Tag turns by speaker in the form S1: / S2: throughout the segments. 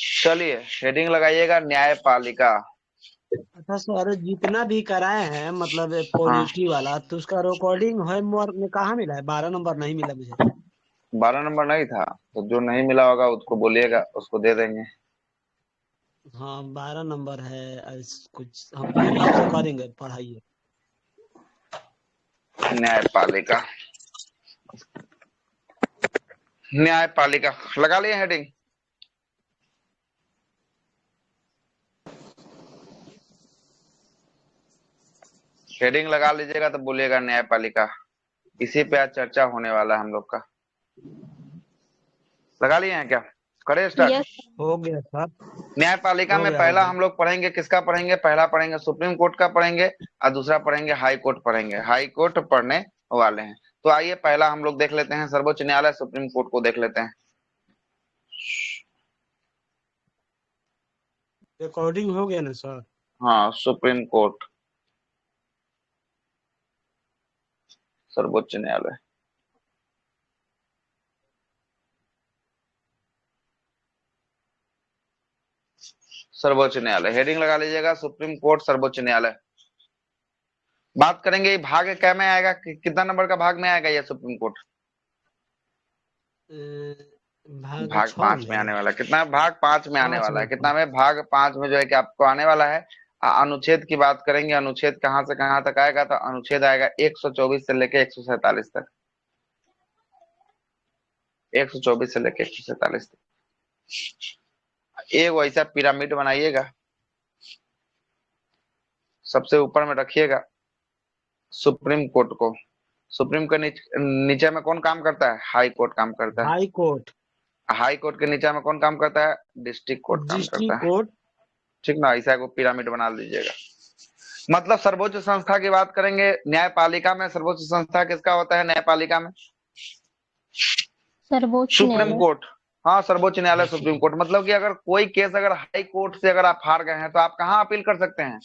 S1: चलिए हेडिंग लगाइएगा न्यायपालिका।
S2: अच्छा सर, जितना भी कराए हैं मतलब
S1: हाँ,
S2: पॉलिटी वाला, तो उसका रिकॉर्डिंग होमवर्क में कहाँ मिला है? 12 नंबर नहीं मिला मुझे।
S1: 12 नंबर नहीं था तो जो नहीं मिला होगा उसको बोलिएगा, उसको दे देंगे।
S2: हाँ, 12 नंबर है। कुछ हम मेहनत से करेंगे, पढ़ाइए।
S1: न्यायपालिका, न्यायपालिका लगा लिए हेडिंग। हेडिंग लगा लीजिएगा तो बोलिएगा न्यायपालिका। इसी पे आज चर्चा होने वाला है हम लोग का। लगा लिए हैं क्या? करें स्टार्ट।
S3: यस।
S2: हो गया सर।
S1: न्यायपालिका
S2: हो
S1: में
S2: गया, हो
S1: पहला
S2: गया।
S1: हम लोग पढ़ेंगे, किसका पढ़ेंगे? पहला पढ़ेंगे सुप्रीम कोर्ट का पढ़ेंगे, और दूसरा पढ़ेंगे हाई कोर्ट पढ़ेंगे। हाई कोर्ट पढ़ने वाले हैं। तो आइए पहला हम लोग देख लेते हैं, सर्वोच्च न्यायालय सुप्रीम कोर्ट को देख लेते हैं।
S2: रिकॉर्डिंग हो गया ना सर?
S1: हाँ, सुप्रीम कोर्ट, सर्वोच्च न्यायालय। सर्वोच्च न्यायालय हेडिंग लगा लीजिएगा, सुप्रीम कोर्ट सर्वोच्च न्यायालय। बात करेंगे ये भाग क्या में आएगा, कितना नंबर का भाग में आएगा ये सुप्रीम कोर्ट?
S2: अ, भाग
S1: भाग
S2: 6
S1: पांच में
S2: में।
S1: आने वाला है। कितना? भाग पांच में आने
S2: 5
S1: वाला
S2: में,
S1: है। कितना
S2: 5।
S1: में? भाग पांच में जो है कि आपको आने वाला है। अनुच्छेद की बात करेंगे, अनुच्छेद कहां से कहां तक आएगा? तो अनुच्छेद आएगा 124 से लेके 147 तक। 124 से लेके 147 तक। एक वैसा पिरामिड बनाइएगा, सबसे ऊपर में रखिएगा सुप्रीम कोर्ट को। सुप्रीम के नीचे में कौन काम करता है? हाई कोर्ट काम करता है।
S2: High court.
S1: हाई कोर्ट के नीचे में कौन काम करता है? डिस्ट्रिक्ट कोर्ट काम करता
S2: डिस्ट्रिक्ट
S1: है।
S2: कोर्ट।
S1: ठीक ना? ऐसा को पिरामिड बना लीजिएगा। मतलब सर्वोच्च संस्था की बात करेंगे न्यायपालिका में, सर्वोच्च संस्था किसका होता है न्यायपालिका में?
S3: सर्वोच्च
S1: सुप्रीम
S3: न्यायालय।
S1: कोर्ट। हाँ, सर्वोच्च न्यायालय
S2: हाँ,
S1: सुप्रीम कोर्ट। मतलब कि अगर कोई केस अगर हाई कोर्ट से अगर आप हार गए हैं तो आप कहाँ अपील कर सकते हैं?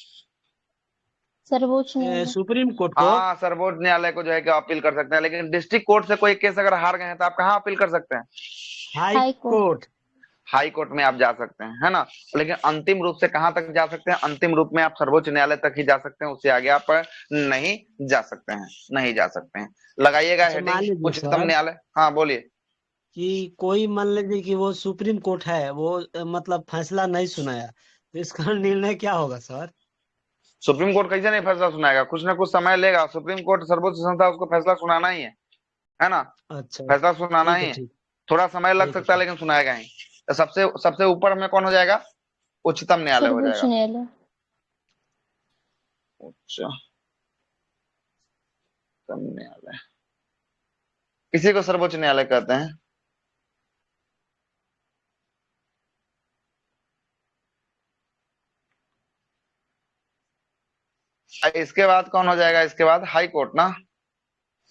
S3: सर्वोच्च न्यायालय।
S2: सुप्रीम कोर्ट को।
S1: हाँ, सर्वोच्च न्यायालय को जो है कि अपील कर सकते हैं। लेकिन डिस्ट्रिक्ट कोर्ट से कोई केस अगर हार गए हैं तो आप कहाँ अपील कर सकते हैं?
S2: High
S3: high court.
S2: Court.
S1: High court में आप जा सकते हैं, है ना? लेकिन अंतिम रूप से कहां तक जा सकते हैं? अंतिम रूप में आप सर्वोच्च न्यायालय तक ही जा सकते हैं, उससे आगे आप नहीं जा सकते हैं। नहीं जा सकते हैं। लगाइएगा
S2: अच्छा,
S1: हेडिंग
S2: मान लीजिए
S1: उच्चतम
S2: सर
S1: न्यायालय। हाँ बोलिए।
S2: कि कोई मान लीजिए कि वो सुप्रीम कोर्ट है, वो मतलब फैसला नहीं सुनाया, तो इसका निर्णय क्या होगा सर?
S1: सुप्रीम कोर्ट कैसे नहीं फैसला सुनाएगा? कुछ ना कुछ समय लेगा। सुप्रीम कोर्ट सर्वोच्च संस्था, उसको फैसला सुनाना ही है ना?
S2: अच्छा।
S1: फैसला सुनाना
S2: ठीक
S1: ही
S2: है,
S1: है।
S2: ठीक।
S1: थोड़ा समय लग
S2: ठीक है,
S1: सकता है
S2: ठीक।
S1: लेकिन सुनाएगा ही। तो सबसे सबसे ऊपर में कौन हो जाएगा? उच्चतम न्यायालय हो
S3: सर्वोच्च
S1: जाएगा।
S3: न्यायालय।
S1: उच्चतम न्यायालय, इसी को सर्वोच्च न्यायालय कहते हैं। इसके बाद कौन हो जाएगा? इसके बाद हाई कोर्ट ना,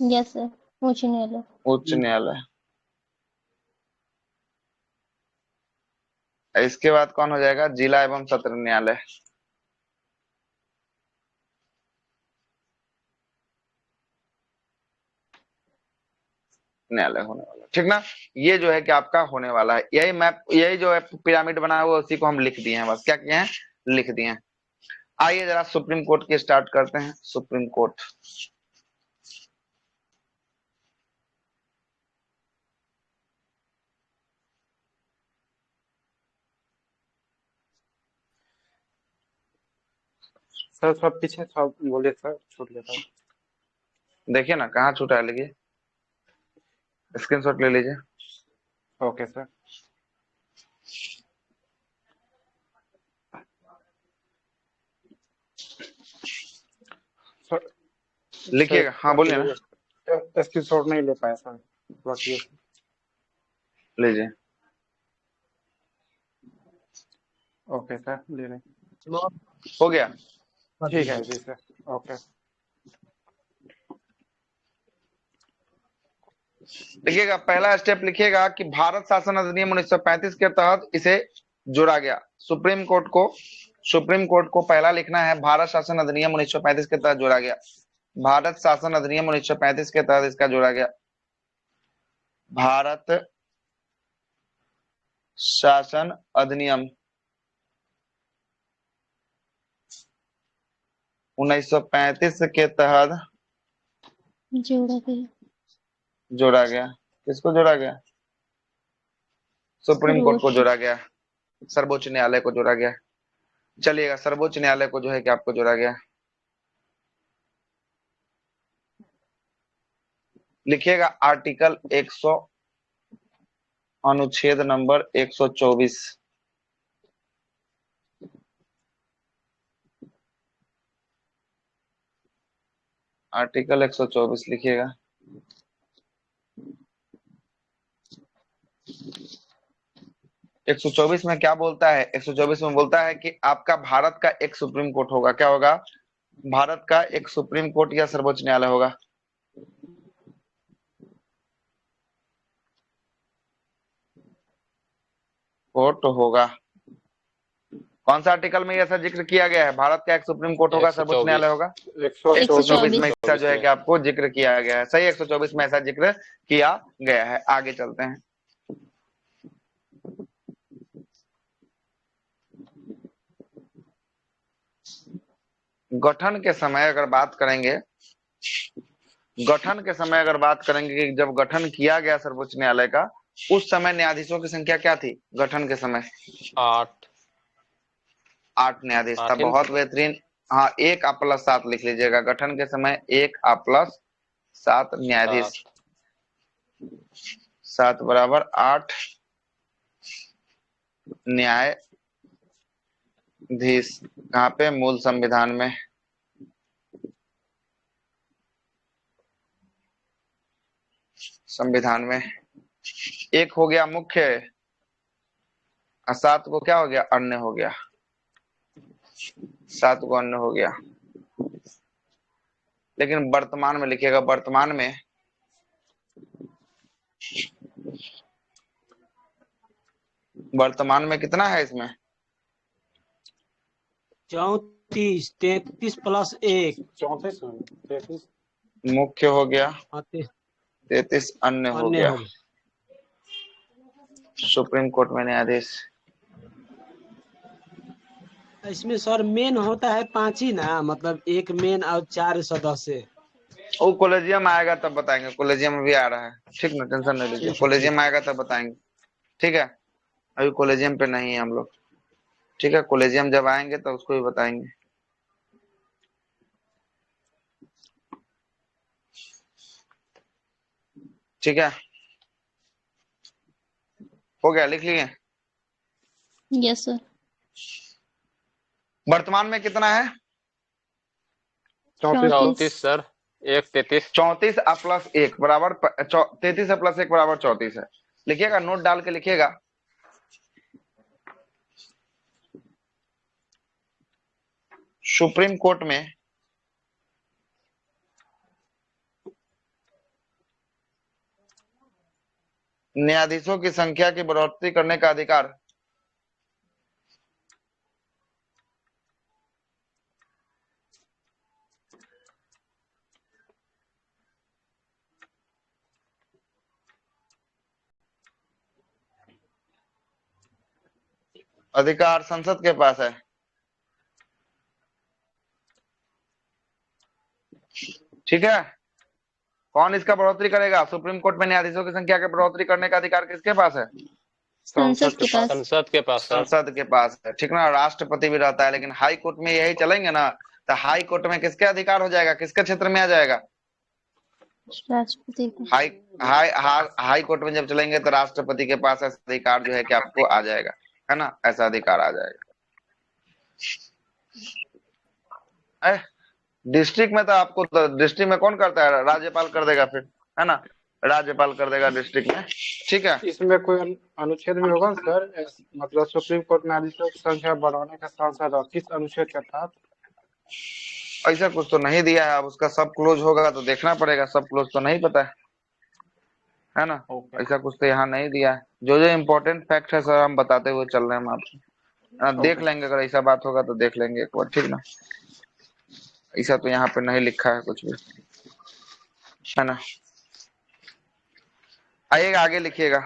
S3: यस सर, उच्च न्यायालय।
S1: उच्च न्यायालय। इसके बाद कौन हो जाएगा? जिला एवं सत्र न्यायालय। न्यायालय होने वाला है, ठीक ना? ये जो है कि आपका होने वाला है। यही मैप, यही जो है पिरामिड बना हुआ उसी को हम लिख दिए हैं। बस क्या किए हैं? लिख दिए हैं। आइए जरा सुप्रीम कोर्ट की स्टार्ट करते हैं। सुप्रीम कोर्ट,
S4: सर थोड़ा पीछे थोड़ा बोले सर, छूट गया था।
S1: देखिए ना कहाँ छूटा है, लिखिए, स्क्रीनशॉट ले लीजिए।
S4: Okay sir. सर
S1: लिखिएगा, हाँ बोलिए ना।
S4: स्क्रीन शॉट नहीं ले पाया सर, बाकी
S1: लीजिए।
S4: ओके सर, ले लें।
S1: हो गया।
S4: ठीक है जी सर। ओके।
S1: लिखिएगा, पहला स्टेप लिखिएगा कि भारत शासन अधिनियम 1935 के तहत इसे जोड़ा गया। सुप्रीम कोर्ट को, सुप्रीम कोर्ट को पहला लिखना है भारत शासन अधिनियम 1935 के तहत जोड़ा गया। भारत शासन अधिनियम 1935 के तहत इसका जोड़ा गया। भारत शासन अधिनियम 1935 के तहत
S3: जोड़ा गया।
S1: जोड़ा गया। किसको जोड़ा गया? सुप्रीम कोर्ट को
S3: सर्वोच्च।
S1: जोड़ा गया, सर्वोच्च न्यायालय को जोड़ा गया। चलिएगा, सर्वोच्च न्यायालय को जो है कि आपको जोड़ा गया। लिखिएगा आर्टिकल 100 अनुच्छेद नंबर 124। आर्टिकल 124 लिखिएगा। एक 124 में क्या बोलता है? 124 में बोलता है कि आपका भारत का एक सुप्रीम कोर्ट होगा। क्या होगा? भारत का एक सुप्रीम कोर्ट या सर्वोच्च न्यायालय होगा। कोर्ट होगा। कौन सा आर्टिकल में ऐसा जिक्र किया गया है? भारत का एक सुप्रीम कोर्ट होगा, सर्वोच्च न्यायालय होगा। 124 में ऐसा जो है कि आपको जिक्र किया गया है। सही, 124 में ऐसा जिक्र किया गया है। आगे चलते हैं। गठन के समय अगर बात करेंगे, गठन के समय अगर बात करेंगे कि जब गठन किया गया सर्वोच्च न्यायालय का, उस समय न्यायाधीशों की संख्या क्या थी? गठन के समय 8 न्यायाधीश था। बहुत बेहतरीन। हाँ, 1+7 लिख लीजिएगा। गठन के समय 1+7 न्यायाधीश, 7 बराबर 8 न्यायाधीश। कहाँ पे? मूल संविधान में। संविधान में। एक हो गया मुख्य और 7 को क्या हो गया? अन्य हो गया। 7 को अन्य हो गया। लेकिन वर्तमान में लिखिएगा, वर्तमान में कितना है इसमें?
S2: 34, 33 + 1।
S4: 34
S1: मुख्य हो गया,
S2: हाँ,
S1: 33 अन्य हो
S2: अन्य
S1: गया।
S2: हो गया।
S1: सुप्रीम कोर्ट में न्यायाधीश।
S2: इसमें सर मेन होता है 5 ही ना, मतलब एक मेन और 4 सदस्य।
S1: वो कॉलेजियम आएगा तब बताएंगे। कॉलेजियम भी आ रहा है, ठीक ना? टेंशन नहीं लीजिए,
S2: ठीक है,
S1: कॉलेजियम आएगा तब बताएंगे। ठीक है, अभी कॉलेजियम पे नहीं है हम लोग। ठीक है, कॉलेजियम जब आएंगे तो उसको भी बताएंगे। ठीक है, हो गया? लिख लिए?
S3: Yes sir.
S1: वर्तमान में कितना है?
S3: 34
S5: सर। 33।
S1: 34 प्लस 1 बराबर 33 प्लस 1 बराबर 34 है। लिखिएगा, नोट डाल के लिखिएगा। सुप्रीम कोर्ट में न्यायाधीशों की संख्या की बढ़ोतरी करने का अधिकार संसद के पास है। ठीक है, कौन इसका बढ़ोतरी करेगा? सुप्रीम कोर्ट में न्यायाधीशों की संख्या की बढ़ोतरी करने का अधिकार किसके पास है?
S3: संसद के पास।
S5: संसद के पास सर।
S1: संसद के पास है, ठीक ना? राष्ट्रपति भी रहता है, लेकिन हाई कोर्ट में यही चलेंगे ना, तो हाई कोर्ट में किसके अधिकार हो जाएगा? किसके क्षेत्र में आ जाएगा?
S3: राष्ट्रपति का।
S1: हाई कोर्ट में जब चलेंगे तो राष्ट्रपति के पास ऐसा अधिकार जो है कि आपको आ जाएगा, है ना? ऐसा अधिकार आ जाएगा। डिस्ट्रिक्ट में तो आपको, डिस्ट्रिक्ट में कौन करता है? राज्यपाल कर देगा फिर, है ना? राज्यपाल कर देगा डिस्ट्रिक्ट में। ठीक है,
S4: इसमें कोई अनुच्छेद भी होगा सर? मतलब सुप्रीम कोर्ट न्यायाधीशों की संख्या बढ़ाने का सांसद किस अनुच्छेद के तहत?
S1: ऐसा कुछ तो नहीं दिया है। अब उसका सब क्लोज होगा तो देखना पड़ेगा। सब क्लोज तो नहीं पता है ना? ऐसा कुछ तो यहाँ नहीं दिया है। जो जो इम्पोर्टेंट फैक्ट है सर हम बताते हुए चल रहे हैं हम आपको। देख लेंगे, अगर ऐसा बात होगा तो देख लेंगे एक बार, ठीक ना? ऐसा तो यहाँ पे नहीं लिखा है कुछ भी, है ना? आइएगा, आगे लिखिएगा।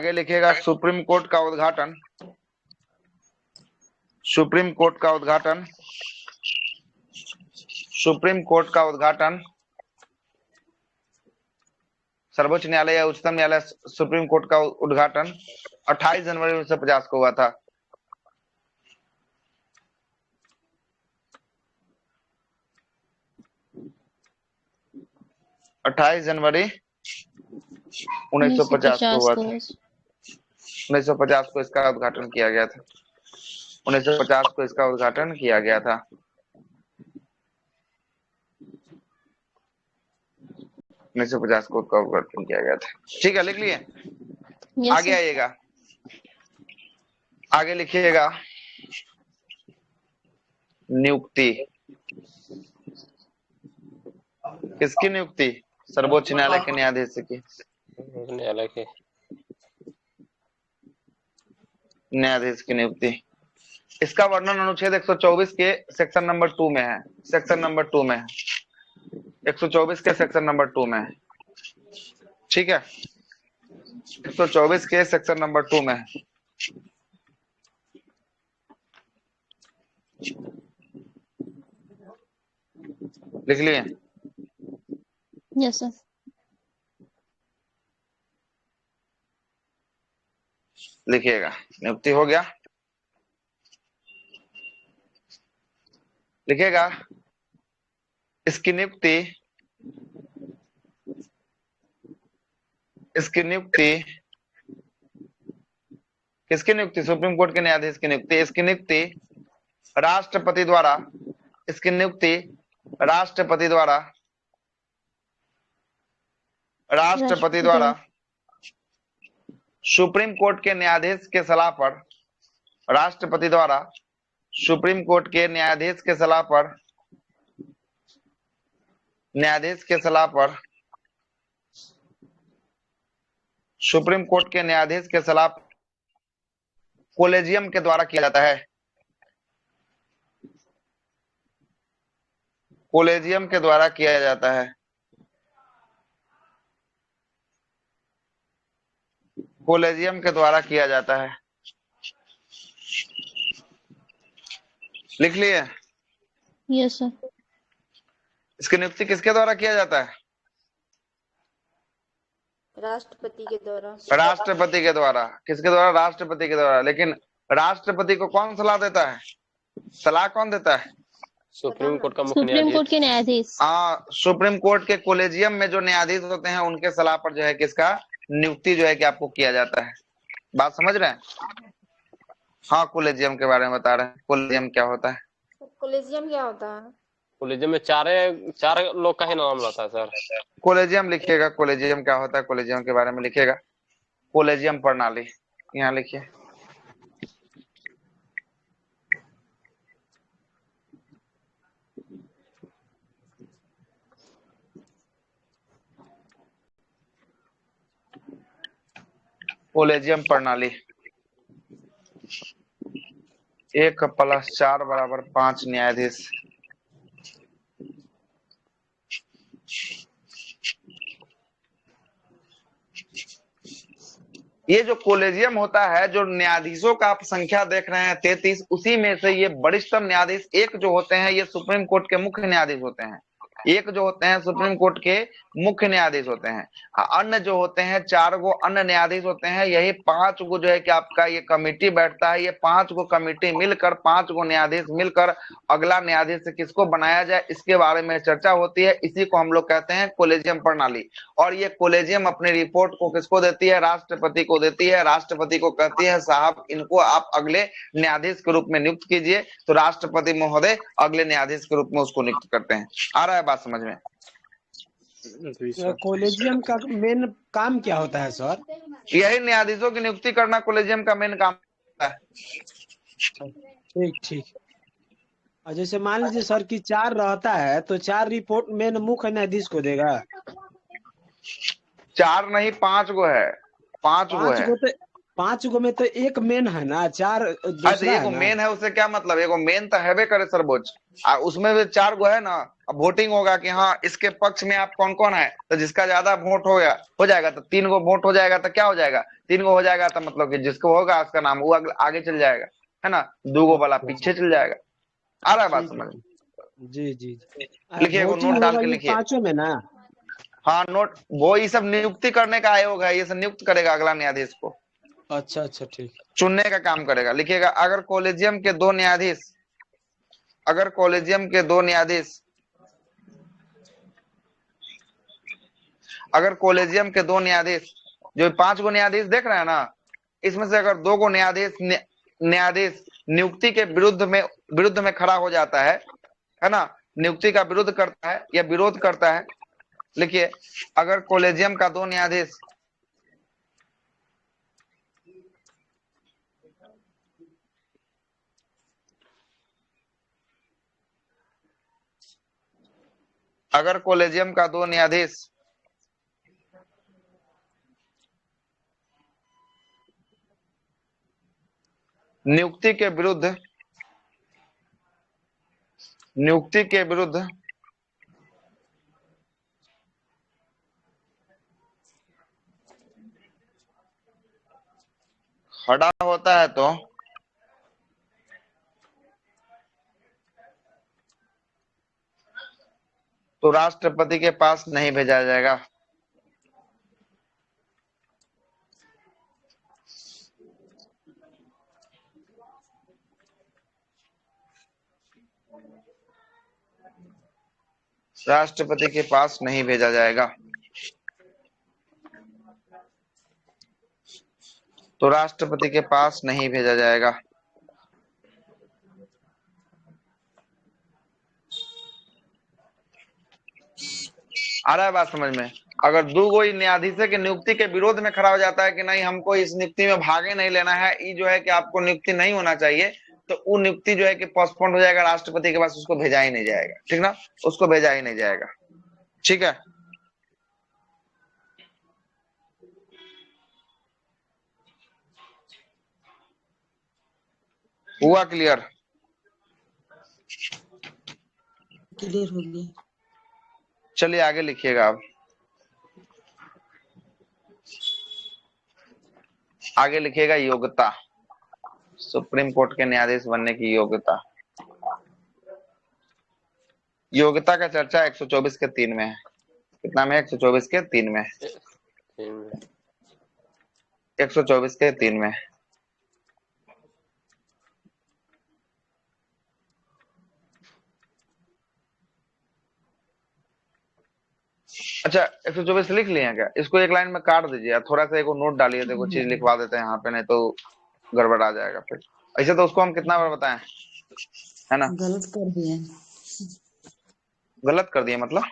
S1: आगे लिखिएगा सुप्रीम कोर्ट का उद्घाटन। सुप्रीम कोर्ट का उद्घाटन। सुप्रीम कोर्ट का उद्घाटन सर्वोच्च न्यायालय या उच्चतम न्यायालय सुप्रीम कोर्ट का उद्घाटन 28 जनवरी 1950 को हुआ था। जनवरी 1950 को हुआ था। 1950 को इसका उद्घाटन किया गया था। 1950 को इसका उद्घाटन किया गया था। 1950 को इसका उद्घाटन किया गया था। ठीक है, लिख लिए? आगे आइएगा, आगे लिखिएगा नियुक्ति। किसकी नियुक्ति? सर्वोच्च न्यायालय के न्यायाधीश की।
S5: न्यायालय के
S1: न्यायाधीश की नियुक्ति। इसका वर्णन अनुच्छेद 124 के सेक्शन नंबर 2 में है। सेक्शन नंबर 2 में है, 124 के सेक्शन नंबर 2 में है। ठीक है, 124 के सेक्शन नंबर 2 में है। लिख लिए?
S3: Yes sir.
S1: लिखिएगा, नियुक्ति हो गया। लिखिएगा इसकी नियुक्ति, इसकी नियुक्ति किसकी नियुक्ति? सुप्रीम कोर्ट के न्यायाधीश की नियुक्ति। इसकी नियुक्ति राष्ट्रपति द्वारा, इसकी नियुक्ति राष्ट्रपति द्वारा, राष्ट्रपति द्वारा सुप्रीम कोर्ट के न्यायाधीश के सलाह पर, राष्ट्रपति द्वारा सुप्रीम कोर्ट के न्यायाधीश के सलाह पर, न्यायाधीश के सलाह पर, सुप्रीम कोर्ट के न्यायाधीश के सलाह कोलेजियम के द्वारा किया जाता है। कोलेजियम के द्वारा किया जाता है। कोलेजियम के द्वारा किया जाता है। लिख लिए?
S3: Yes sir.
S1: इसकी नियुक्ति किसके द्वारा किया जाता है?
S6: राष्ट्रपति के द्वारा।
S1: राष्ट्रपति के द्वारा। किसके द्वारा? राष्ट्रपति के द्वारा। लेकिन राष्ट्रपति को कौन सलाह देता है? सलाह कौन देता है?
S5: सुप्रीम कोर्ट का मुख्य
S3: सुप्रीम कोर्ट के न्यायाधीश।
S1: हाँ, सुप्रीम कोर्ट के कोलेजियम में जो न्यायाधीश होते हैं उनके सलाह पर जो है किसका नियुक्ति जो है कि आपको किया जाता है। बात समझ रहे हैं? हाँ, कोलेजियम के बारे में बता रहे हैं। कोलेजियम क्या होता है?
S6: कोलेजियम क्या होता है?
S5: कोलेजियम में चार लोग का ही नाम रहता है सर।
S1: कोलेजियम लिखिएगा, कोलेजियम क्या होता है, कोलेजियम के बारे में लिखिएगा। कोलेजियम प्रणाली यहाँ लिखिए। कोलेजियम प्रणाली 1+4 = 5 न्यायाधीश। ये जो कोलेजियम होता है, जो न्यायाधीशों का आप संख्या देख रहे हैं 33, उसी में से ये वरिष्ठतम न्यायाधीश एक जो होते हैं ये सुप्रीम कोर्ट के मुख्य न्यायाधीश होते हैं। एक जो होते हैं सुप्रीम कोर्ट के मुख्य न्यायाधीश होते हैं। अन्य जो होते हैं 4 गो अन्य न्यायाधीश होते हैं। यही 5 गो जो है कि आपका ये कमेटी बैठता है। ये 5 गो कमेटी मिलकर, 5 गो न्यायाधीश मिलकर अगला न्यायाधीश किसको बनाया जाए इसके बारे में चर्चा होती है। इसी को हम लोग कहते हैं कोलेजियम प्रणाली। और ये कोलेजियम अपनी रिपोर्ट को किसको देती है? राष्ट्रपति को देती है। राष्ट्रपति को कहती है साहब इनको आप अगले न्यायाधीश के रूप में नियुक्त कीजिए। तो राष्ट्रपति महोदय अगले न्यायाधीश के रूप में उसको नियुक्त करते हैं। आ रहा है बात समझ में?
S2: कोलेजियम का मेन काम क्या होता है सर?
S1: यही न्यायाधीशों की नियुक्ति करना कोलेजियम का मेन काम होता है।
S2: ठीक ठीक। और जैसे मान लीजिए सर कि 4 रहता है तो 4 रिपोर्ट मेन मुख्य न्यायाधीश को देगा।
S1: 4 नहीं 5 गो है। 5 गो है।
S2: 5 गो में तो एक मेन है ना, 4
S1: अरे
S2: दूसरा
S1: एगो
S2: है ना।
S1: मेन है, उससे क्या मतलब, एगो मेन तो हैवे करे सर्वोच्च, उसमें भी 4 गो है ना। अब वोटिंग होगा कि हाँ इसके पक्ष में आप कौन कौन है, तो जिसका ज्यादा वोट हो जाएगा तो 3 गो वोट हो जाएगा, तो क्या हो जाएगा, 3 गो हो जाएगा तो मतलब कि जिसको होगा उसका नाम वो आगे चल जाएगा, है ना, 2 गो वाला पीछे चल जाएगा। आ रहा है बात
S2: ठीक है।
S1: समझ में?
S2: जी जी जी।
S1: लिखिए, एगो
S2: वोटिंग
S1: नोट डाल
S2: होगा
S1: के
S2: ये
S1: लिखिए।
S2: 5 में ना।
S1: हाँ नोट, वो ये सब नियुक्ति करने का आयोग है, ये सब नियुक्त करेगा अगला न्यायाधीश को,
S2: अच्छा अच्छा ठीक।
S1: चुनने का काम करेगा। लिखिएगा, अगर कॉलेजियम के दो न्यायाधीश जो 5 गो न्यायाधीश देख रहे हैं ना, इसमें से अगर 2 गो न्यायाधीश नियुक्ति के विरुद्ध में खड़ा हो जाता है ना, नियुक्ति का विरुद्ध करता है या विरोध करता है। लिखिए, अगर कॉलेजियम का 2 न्यायाधीश अगर कॉलेजियम का 2 न्यायाधीश नियुक्ति के विरुद्ध खड़ा होता है तो राष्ट्रपति के पास नहीं भेजा जाएगा। राष्ट्रपति के पास नहीं भेजा जाएगा। तो राष्ट्रपति के पास नहीं भेजा जाएगा। आ रहा है बात समझ में? अगर 2 गो न्यायाधीश के नियुक्ति के विरोध में खड़ा हो जाता है कि नहीं हमको इस नियुक्ति में भागे नहीं लेना है, ये जो है कि आपको नियुक्ति नहीं होना चाहिए, तो वो नियुक्ति जो है कि पोस्टपोन हो जाएगा, राष्ट्रपति के पास उसको भेजा ही नहीं जाएगा। ठीक ना, उसको भेजा ही नहीं जाएगा। ठीक है, हुआ क्लियर?
S7: क्लियर हो गया।
S1: चलिए आगे लिखिएगा। आप आगे लिखिएगा, योग्यता, सुप्रीम कोर्ट के न्यायाधीश बनने की योग्यता। योग्यता का चर्चा 124 के 3 में है। कितना में? 124 के 3 में। 124 के 3 में। अच्छा 124 लिख लिए हैं क्या? इसको एक लाइन में काट दीजिए, थोड़ा सा एक नोट डालिए, देखो चीज लिखवा देते हैं यहाँ पे, नहीं तो गड़बड़ आ जाएगा फिर। ऐसे तो उसको हम कितना बार बताएं, है ना?
S7: गलत कर दिए।
S1: गलत कर दिए मतलब?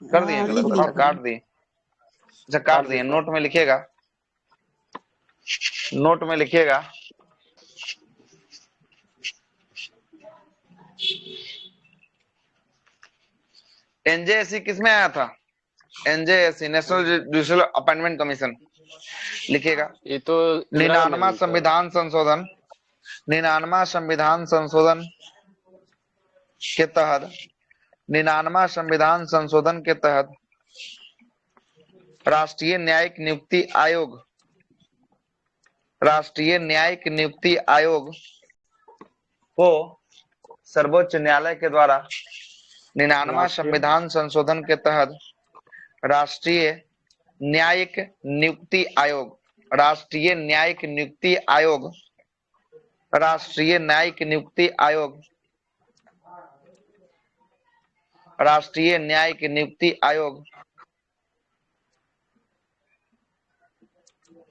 S1: कर दिए गलत? अच्छा काट दिए। अच्छा काट दिए। नोट में लिखिएगा, नोट में लिखिएगा, एनजेएससी किसमें आया था? NJSC, national judicial appointment commission. लिखिएगा,
S5: ये तो
S1: 99वां संविधान संशोधन, 99वां संविधान संशोधन के तहत, 99वां संविधान संशोधन के तहत राष्ट्रीय न्यायिक नियुक्ति आयोग, राष्ट्रीय न्यायिक नियुक्ति आयोग को सर्वोच्च न्यायालय के द्वारा 99वां संविधान संशोधन के तहत राष्ट्रीय न्यायिक नियुक्ति आयोग, राष्ट्रीय न्यायिक नियुक्ति आयोग, राष्ट्रीय न्यायिक नियुक्ति आयोग, राष्ट्रीय न्यायिक नियुक्ति आयोग,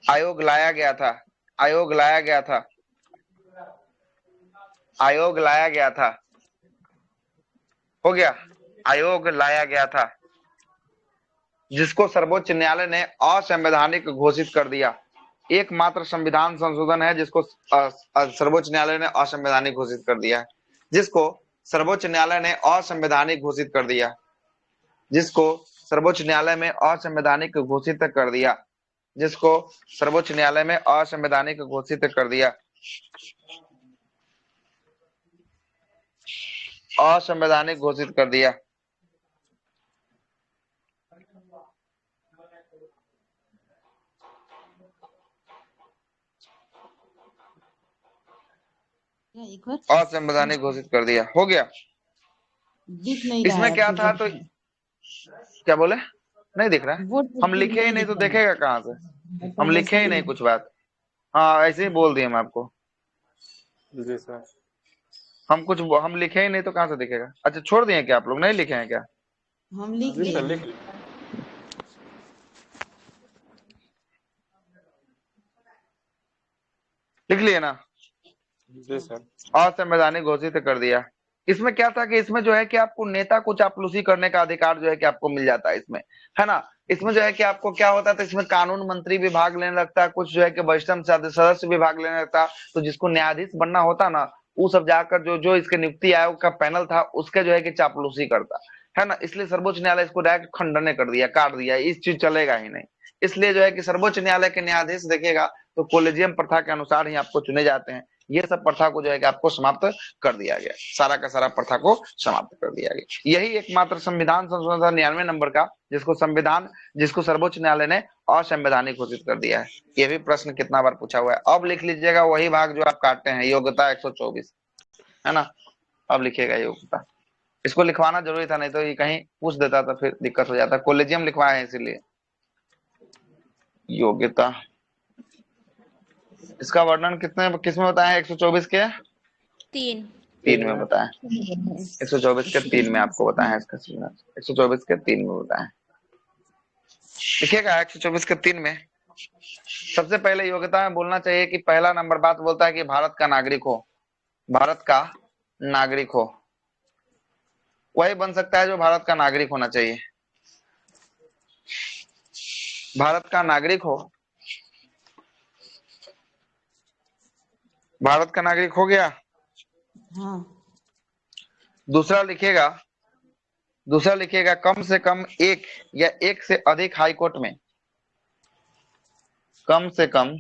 S1: आयोग लाया गया था, आयोग लाया गया था, आयोग लाया गया था, हो गया, आयोग लाया गया था, जिसको सर्वोच्च न्यायालय ने असंवैधानिक घोषित कर दिया। एकमात्र संविधान संशोधन है जिसको सर्वोच्च न्यायालय ने असंवैधानिक घोषित कर दिया है, जिसको सर्वोच्च न्यायालय ने असंवैधानिक घोषित कर दिया, जिसको सर्वोच्च न्यायालय में असंवैधानिक घोषित कर दिया। जिसको सर्वोच्च न्यायालय में असंवैधानिक घोषित कर दिया? असंवैधानिक घोषित कर दिया।
S7: क्या एक बार
S1: असंवैधानिक घोषित कर दिया, हो गया।
S7: दिख नहीं रहा
S1: इसमें
S7: है
S1: क्या था तो क्या बोले, नहीं दिख रहा है?
S7: बोर्ड पे
S1: हम
S7: कुछ
S1: लिखे ही नहीं
S7: दिख
S1: तो
S7: रहा है।
S1: देखेगा कहाँ से? हम
S7: पहले
S1: लिखे ही
S7: सही
S1: नहीं
S7: है।
S1: कुछ बात। हाँ ऐसे ही बोल दिए हम आपको।
S4: जी सर।
S1: हम लिखे ही नहीं तो कहाँ से दिखेगा? अच्छा छोड़ दिए क्या आप लोग, नहीं लिखे हैं क्या?
S7: हम लिख
S4: जी
S7: लिए
S4: सर
S7: हैं।
S4: लिख ली।
S1: लिख लिए ना?
S4: जी सर।
S1: असंवैधानिक घोषित कर दिया। इसमें क्या था कि इसमें जो है कि आपको नेता को चापलूसी करने का अधिकार जो है कि आपको मिल जाता है इसमें, है ना? इसमें जो है कि आपको क्या होता है, तो इसमें कानून मंत्री भी भाग लेने लगता है, कुछ जो है कि वरिष्ठ सदस्य भी भाग लेने लगता है। तो जिसको न्यायाधीश बनना होता ना, वो सब जाकर जो जो इसके नियुक्ति आयोग का पैनल था उसके जो है कि चापलूसी करता, है ना? इसलिए सर्वोच्च न्यायालय इसको डायरेक्ट खंडन कर दिया, काट दिया, इस चीज चलेगा ही नहीं। इसलिए जो है कि सर्वोच्च न्यायालय के न्यायाधीश देखेगा तो कोलेजियम प्रथा के अनुसार ही आपको चुने जाते हैं। ये सब प्रथा को जो है कि आपको समाप्त कर दिया गया, सारा का सारा प्रथा को समाप्त कर दिया गया। यही एकमात्र संविधान संशोधन 99 नंबर का जिसको सर्वोच्च न्यायालय ने असंवैधानिक घोषित कर दिया है। ये भी प्रश्न कितना बार पूछा हुआ है। अब लिख लीजिएगा वही भाग जो आप काटते हैं, योग्यता 124, है ना? अब लिखिएगा योग्यता। इसको लिखवाना जरूरी था, नहीं तो ये कहीं पूछ देता तो फिर दिक्कत हो जाता। कोलेजियम लिखवाए हैं इसीलिए। योग्यता, इसका वर्णन किसमें बताया है? 124 के 3 में बताया। 124 के 3 में आपको बताया है इसका। 124 के 3 में बताया है। लिखिएगा 124 के 3 में सबसे पहले योग्यता में बोलना चाहिए कि पहला नंबर बात बोलता है कि भारत का नागरिक हो। भारत का नागरिक हो, वही बन सकता है जो भारत का नागरिक होना चाहिए। भारत का नागरिक हो, भारत का नागरिक हो गया।
S7: हाँ।
S1: दूसरा लिखिएगा कम से कम एक या एक से अधिक हाई कोर्ट में, कम से कम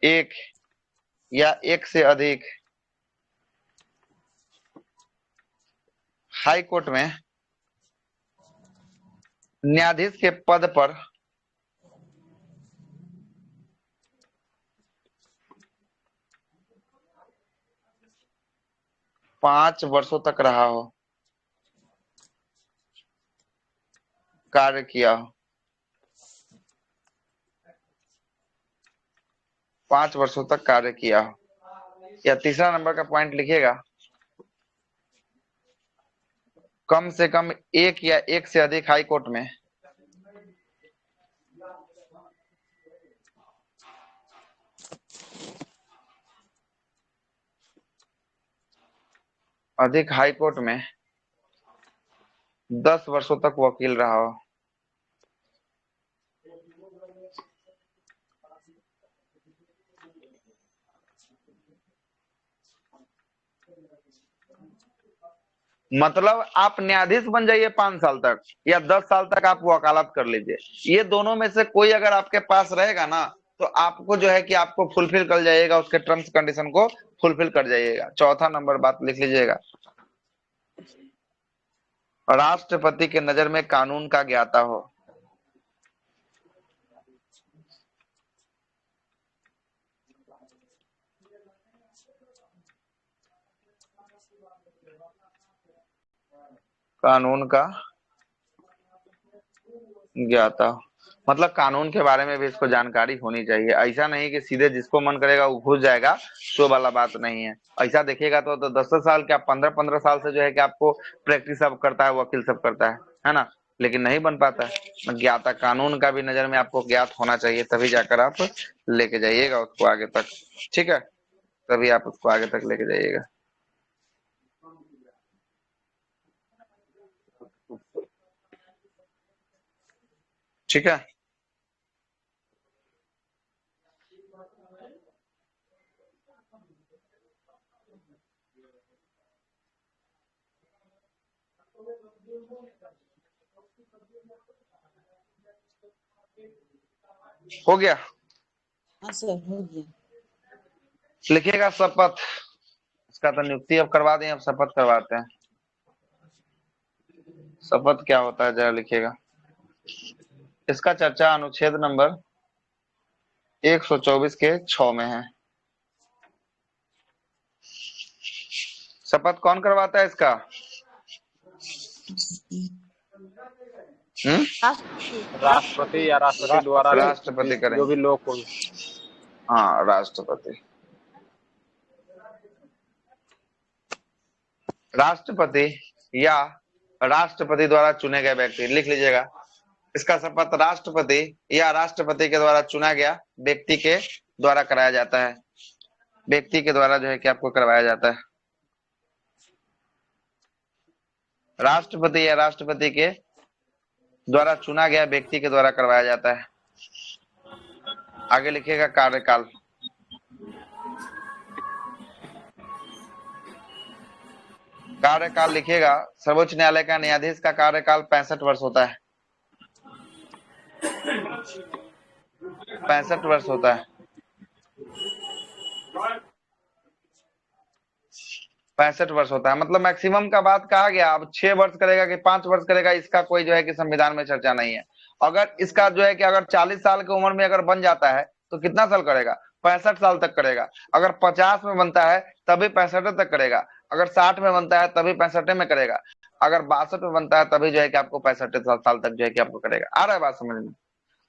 S1: एक या एक से अधिक हाई कोर्ट में न्यायाधीश के पद पर 5 वर्षों तक रहा हो, कार्य किया हो। 5 वर्षों तक कार्य किया हो। या तीसरा नंबर का पॉइंट लिखिएगा, कम से कम एक या एक से अधिक हाई कोर्ट में अधिक हाई कोर्ट में 10 वर्षों तक वकील रहा हो। मतलब आप न्यायाधीश बन जाइए 5 साल तक या 10 साल तक आप वकालत कर लीजिए, ये दोनों में से कोई अगर आपके पास रहेगा ना तो आपको जो है कि आपको फुलफिल कर जाइएगा, उसके टर्म्स कंडीशन को फुलफिल कर जाइएगा। चौथा नंबर बात लिख लीजिएगा, राष्ट्रपति के नजर में कानून का ज्ञाता हो। कानून का ज्ञाता हो मतलब कानून के बारे में भी इसको जानकारी होनी चाहिए। ऐसा नहीं कि सीधे जिसको मन करेगा वो घुस जाएगा, सो वाला बात नहीं है। ऐसा देखिएगा तो 10 साल क्या 15 साल से जो है कि आपको प्रैक्टिस सब करता है, वकील सब करता है ना, लेकिन नहीं बन पाता है। ज्ञाता कानून का भी नजर में आपको ज्ञात होना चाहिए, तभी जाकर आप लेके जाइएगा उसको आगे तक, ठीक है? तभी आप उसको आगे तक लेके जाइएगा। ठीक है। हो गया।
S7: हाँ सर हो गया।
S1: लिखिएगा शपथ। इसका तो नियुक्ति अब करवा दें, अब शपथ करवाते हैं। शपथ क्या होता है जरा लिखिएगा। इसका चर्चा अनुच्छेद नंबर 124 के 6 में है। शपथ कौन करवाता है इसका?
S5: राष्ट्रपति या राष्ट्रपति द्वारा
S1: राष्ट्रपति
S5: जो
S1: करेंगे।
S5: भी लोग हो।
S1: हाँ, राष्ट्रपति। राष्ट्रपति या राष्ट्रपति द्वारा चुने गए व्यक्ति, लिख लीजिएगा। इसका शपथ राष्ट्रपति या राष्ट्रपति के द्वारा चुना गया व्यक्ति के द्वारा कराया जाता है। व्यक्ति के द्वारा जो है कि आपको करवाया जाता है। राष्ट्रपति या राष्ट्रपति के द्वारा चुना गया व्यक्ति के द्वारा करवाया जाता है। आगे लिखिएगा कार्यकाल। कार्यकाल लिखिएगा। सर्वोच्च न्यायालय का न्यायाधीश का कार्यकाल 65 वर्ष होता है। 65 वर्ष होता है। 65 वर्ष होता है, मतलब मैक्सिमम का बात कहा गया। अब 6 वर्ष करेगा कि 5 वर्ष करेगा, इसका कोई जो है कि संविधान में चर्चा नहीं है। अगर इसका जो है कि अगर 40 साल की उम्र में अगर बन जाता है तो कितना साल करेगा? 65 साल तक करेगा। अगर 50 में बनता है तभी 65 तक करेगा। अगर 60 में बनता है तभी 65 में करेगा। अगर 62 में बनता है तभी जो है कि आपको 65 साल तक जो है कि आपको करेगा। आ रहा है बात समझ में?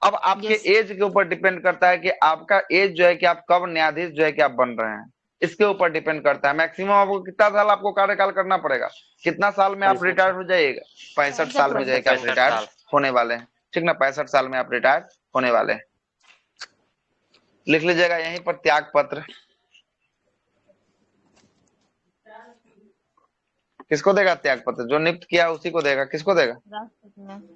S1: अब आपके एज के ऊपर डिपेंड करता है कि आपका एज जो है कि आप कब न्यायाधीश जो है कि आप बन रहे हैं, इसके ऊपर डिपेंड करता है। मैक्सिमम आपको कितना साल आपको कार्यकाल करना पड़ेगा, कितना साल में आप रिटायर हो जाइएगा? 65 साल में जो है कि आप रिटायर होने वाले हैं। ठीक ना, 65 साल में आप रिटायर होने वाले हैं। लिख लीजिएगा यहीं पर त्याग पत्र। किसको देगा त्याग पत्र? जो नियुक्त किया उसी को देगा। किसको देगा?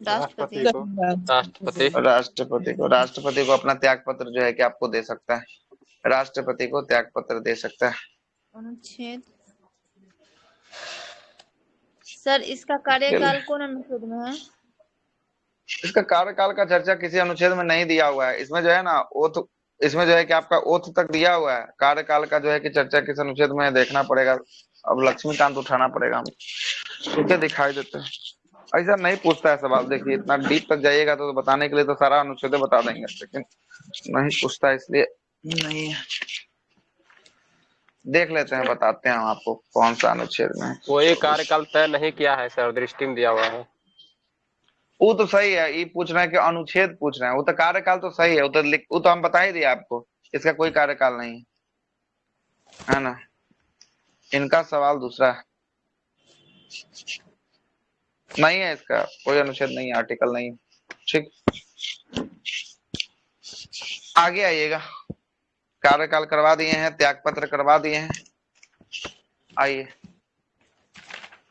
S6: राष्ट्रपति
S4: को।
S5: राष्ट्रपति
S1: राष्ट्रपति को। राष्ट्रपति को अपना त्याग पत्र जो है कि आपको दे सकता है। राष्ट्रपति को त्याग पत्र दे सकता है।
S6: अनुच्छेद सर, इसका कार्यकाल कौन अनुच्छेद में है?
S1: इसका कार्यकाल का चर्चा किसी अनुच्छेद में नहीं दिया हुआ है। इसमें जो है ना ओथ, इसमें जो है कि आपका ओथ तक दिया हुआ है। कार्यकाल का जो है कि चर्चा किस अनुच्छेद में देखना पड़ेगा। अब लक्ष्मीकांत उठाना पड़ेगा, हम दिखाई देते हैं। ऐसा नहीं पूछता है सवाल। देखिए इतना डीप तक जाइएगा तो बताने के लिए तो सारा अनुच्छेद बता देंगे, लेकिन नहीं पूछता इसलिए नहीं है। देख लेते हैं, बताते हैं हम आपको कौन सा अनुच्छेद में है।
S5: कोई कार्यकाल तय नहीं किया है सर, दृष्टि में दिया हुआ है।
S1: वो तो सही है, ये पूछ रहे हैं कि अनुच्छेद पूछ रहे हैं। वो तो कार्यकाल तो सही है, वो तो हम बता ही दिया आपको। इसका कोई कार्यकाल नहीं है ना। इनका सवाल दूसरा है। नहीं है, इसका कोई अनुच्छेद नहीं है, आर्टिकल नहीं। ठीक, आगे आइएगा। कार्यकाल करवा दिए हैं, त्याग पत्र करवा दिए हैं। आइए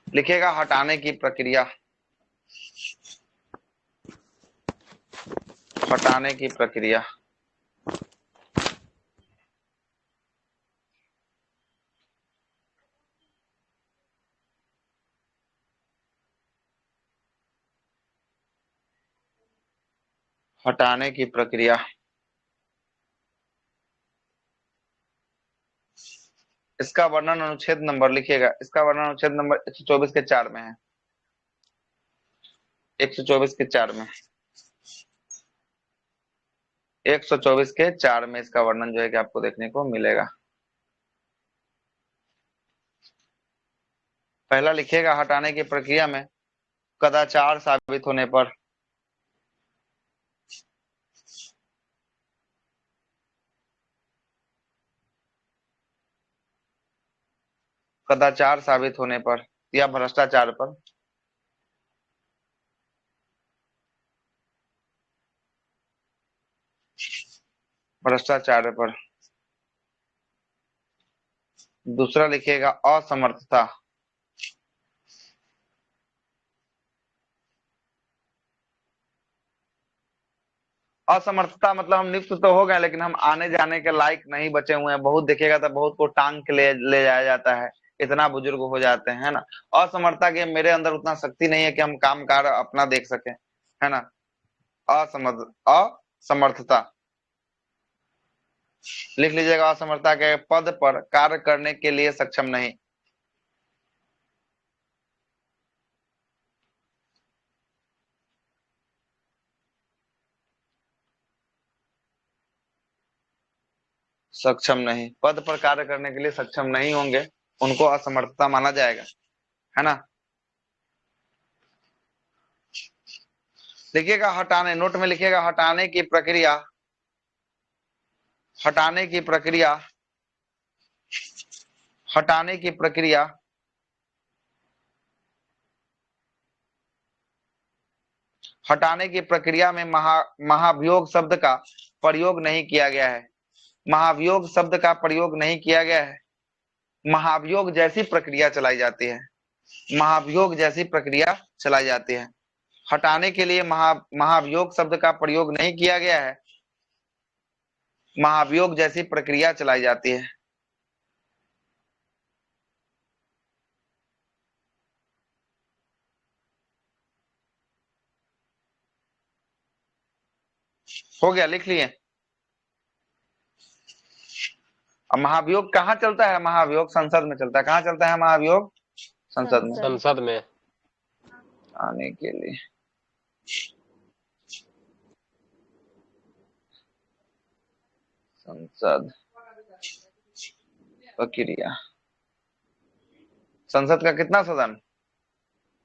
S1: लिखिएगा हटाने की प्रक्रिया। हटाने की प्रक्रिया। हटाने की प्रक्रिया। इसका वर्णन अनुच्छेद नंबर लिखिएगा। इसका वर्णन अनुच्छेद नंबर 124 के 4 में है। 124 के 4 में। 124 के 4 में इसका वर्णन जो है कि आपको देखने को मिलेगा। पहला लिखिएगा हटाने की प्रक्रिया में कदाचार साबित होने पर। कदाचार साबित होने पर या भ्रष्टाचार पर। भ्रष्टाचार पर। दूसरा लिखिएगा असमर्थता। असमर्थता मतलब हम नियुक्त तो हो गए लेकिन हम आने जाने के लायक नहीं बचे हुए हैं। बहुत देखिएगा तो बहुत को टांग के ले जाया जाता है, इतना बुजुर्ग हो जाते हैं, है ना। असमर्थता के मेरे अंदर उतना शक्ति नहीं है कि हम काम कार अपना देख सके, है ना। असमर्थता। लिख लीजिएगा असमर्थता के पद पर कार्य करने के लिए सक्षम नहीं। सक्षम नहीं, पद पर कार्य करने के लिए सक्षम नहीं होंगे, उनको असमर्थता माना जाएगा, है ना। लिखिएगा हटाने, नोट में लिखिएगा हटाने की प्रक्रिया, हटाने की प्रक्रिया, हटाने की प्रक्रिया हटाने की प्रक्रिया में महाभियोग शब्द का प्रयोग नहीं किया गया है। महाभियोग शब्द का प्रयोग नहीं किया गया है। महाभियोग जैसी प्रक्रिया चलाई जाती है, महाभियोग जैसी प्रक्रिया चलाई जाती है। हटाने के लिए महाभियोग शब्द का प्रयोग नहीं किया गया है, महाभियोग जैसी प्रक्रिया चलाई जाती है। हो गया, लिख लिए। अब महाभियोग कहाँ चलता है? महाभियोग संसद में चलता है। कहाँ चलता है महाभियोग? संसद में।
S5: संसद में।
S1: आने के लिए संसद प्रक्रिया। संसद का कितना सदन?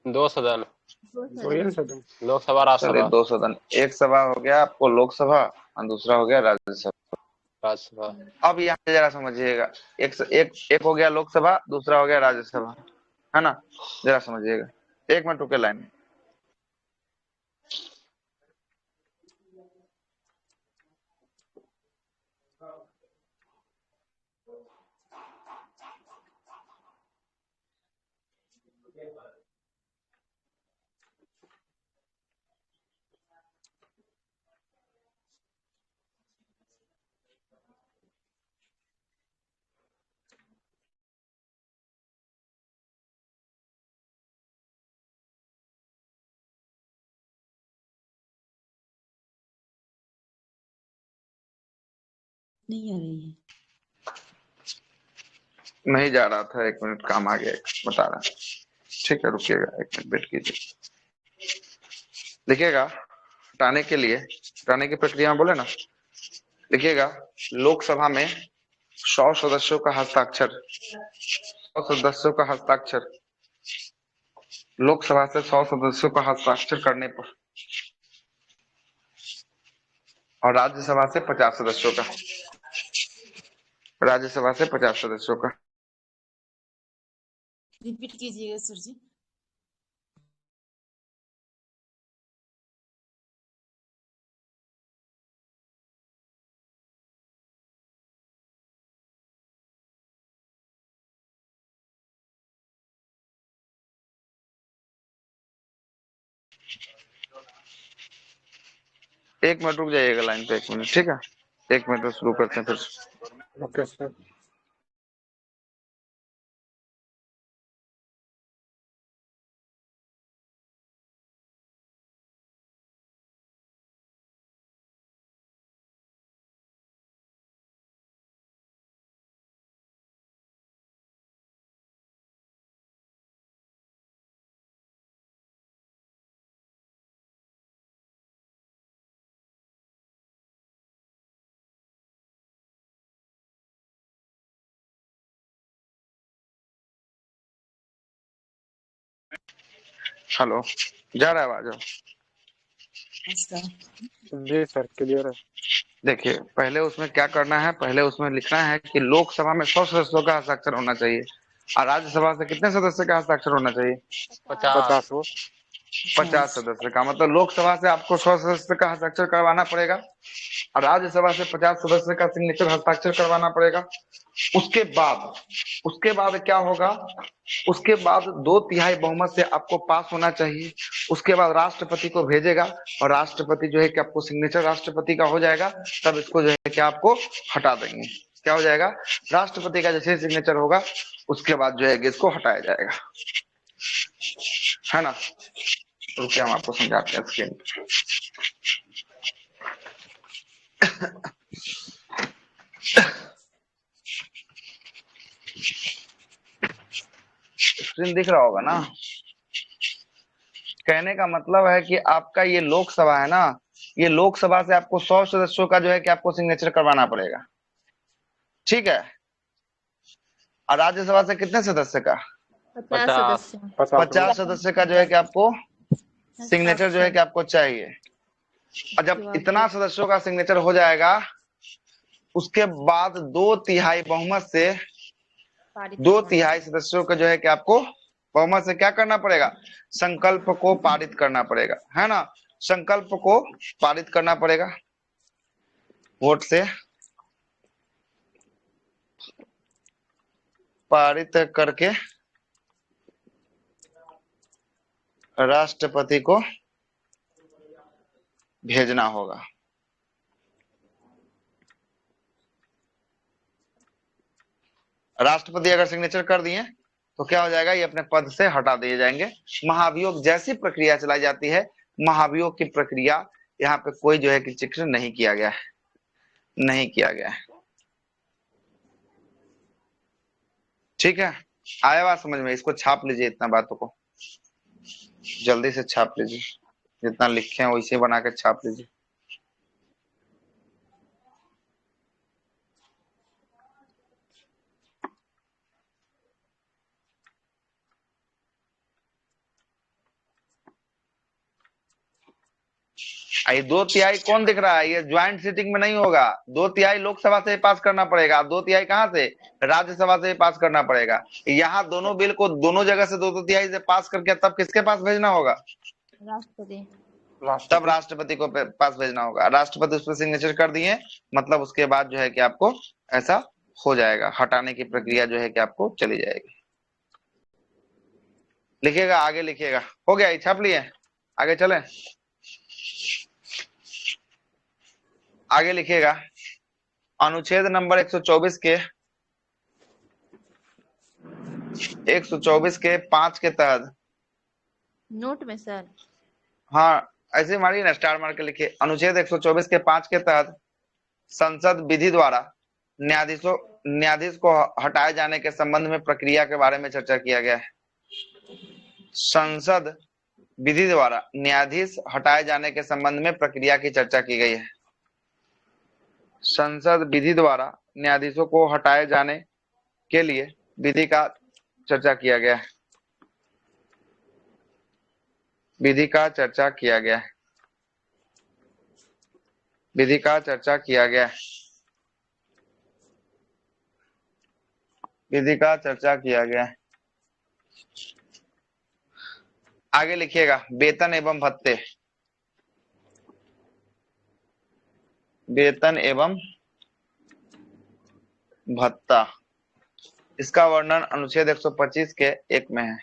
S5: 2 सदन, लोकसभा
S1: चलिए
S5: राज्यसभा।
S1: 2 सदन। एक सभा हो गया आपको लोकसभा और दूसरा हो गया राज्यसभा।
S5: राज्यसभा।
S1: अब यहाँ पे जरा समझिएगा, एक हो गया लोकसभा, दूसरा हो गया राज्यसभा, है ना। जरा समझिएगा, 1 मिनट रुके लाइन में।
S7: नहीं आ रही है।
S1: नहीं जा रहा था, 1 मिनट काम आ गया, बता रहा। ठीक है, रुकिएगा 1 मिनट, वेट कीजिए। लिखिएगा हटाने के लिए, हटाने की प्रक्रिया में बोले ना, लिखिएगा लोकसभा में 100 सदस्यों का हस्ताक्षर, 100 सदस्यों का हस्ताक्षर, लोकसभा से 100 सदस्यों का हस्ताक्षर करने पर, और राज्यसभा से 50 सदस्यों का, राज्यसभा से 50 सदस्यों का।
S7: रिपीट कीजिएगा सर जी।
S1: एक मिनट रुक जाइएगा लाइन पे, 1 मिनट, ठीक है। 1 मिनट शुरू करते हैं फिर।
S4: Okay sir.
S1: हेलो, जा रहा है आवाज?
S7: अच्छा।
S4: जी सर, क्लियर है।
S1: देखिए पहले उसमें क्या करना है, पहले उसमें लिखना है कि लोकसभा में 100 सदस्यों का हस्ताक्षर होना चाहिए, और राज्यसभा से कितने सदस्य का हस्ताक्षर होना चाहिए?
S5: 50।
S4: 50 वो।
S1: 50 सदस्य का। मतलब लोकसभा से आपको 100 सदस्य का हस्ताक्षर करवाना पड़ेगा, और राज्यसभा से 50 सदस्य का सिग्नेचर हस्ताक्षर करवाना पड़ेगा। उसके बाद क्या होगा? उसके बाद 2/3 बहुमत से आपको पास होना चाहिए। उसके बाद राष्ट्रपति को भेजेगा, और राष्ट्रपति जो है कि आपको सिग्नेचर राष्ट्रपति का हो जाएगा, तब इसको जो है कि आपको हटा देंगे। क्या हो जाएगा? राष्ट्रपति का जैसे सिग्नेचर होगा उसके बाद जो है कि इसको हटाया जाएगा, है ना। रुकिए हम आपको समझाते हैं स्क्रीन पे। स्क्रीन दिख रहा होगा ना। कहने का मतलब है कि आपका ये लोकसभा है ना, ये लोकसभा से आपको 100 सदस्यों का जो है कि आपको सिग्नेचर करवाना पड़ेगा, ठीक है। और राज्यसभा से कितने सदस्य का?
S6: 50
S5: 50।
S6: सदस्य
S1: 50 सदस्य का जो है कि आपको सिग्नेचर जो है कि आपको चाहिए। और जब इतना सदस्यों का सिग्नेचर हो जाएगा, उसके बाद 2/3 बहुमत से,
S6: पारित
S1: 2/3 सदस्यों का जो है कि आपको बहुमत से क्या करना पड़ेगा? संकल्प को पारित करना पड़ेगा, है ना। संकल्प को पारित करना पड़ेगा वोट से, पारित करके राष्ट्रपति को भेजना होगा। राष्ट्रपति अगर सिग्नेचर कर दिए तो क्या हो जाएगा? ये अपने पद से हटा दिए जाएंगे। महाभियोग जैसी प्रक्रिया चलाई जाती है, महाभियोग की प्रक्रिया यहाँ पे कोई जो है कि जिक्र नहीं किया गया है, नहीं किया गया है, ठीक है। आया बात समझ में? इसको छाप लीजिए, इतना बातों को जल्दी से छाप लीजिए, जितना लिखे हैं वैसे बना के छाप लीजिए। ये 2/3 कौन दिख रहा है? ये ज्वाइंट सीटिंग में नहीं होगा। 2/3 लोकसभा से पास करना पड़ेगा, 2/3 कहाँ से? राज्यसभा से पास करना पड़ेगा। यहाँ दोनों बिल को दोनों जगह से 2/3 से पास करके तब किसके पास भेजना होगा?
S6: राष्ट्रपति।
S1: तब राष्ट्रपति को पास भेजना होगा। राष्ट्रपति उस पर सिग्नेचर कर दिए, मतलब उसके बाद जो है कि आपको ऐसा हो जाएगा, हटाने की प्रक्रिया जो है कि आपको चली जाएगी। लिखिएगा, आगे लिखिएगा। हो गया, ये छाप लिए, आगे चलें। आगे लिखिएगा, अनुच्छेद नंबर 124 के 5 के तहत।
S6: नोट में सर।
S1: हाँ, ऐसे मारिए ना, स्टार मार के लिखिए। अनुच्छेद 124 के 5 के तहत संसद विधि द्वारा न्यायाधीश को हटाए जाने के संबंध में प्रक्रिया के बारे में चर्चा किया गया है। संसद विधि द्वारा न्यायाधीश हटाए जाने के संबंध में प्रक्रिया की चर्चा की गई है। संसद विधि द्वारा न्यायाधीशों को हटाए जाने के लिए विधि का चर्चा किया गया है, विधि का चर्चा किया गया है, विधि का चर्चा किया गया है, विधि का चर्चा किया गया है। आगे लिखिएगा, वेतन एवं भत्ते। वेतन एवं भत्ता, इसका वर्णन अनुच्छेद 125 के 1 में है।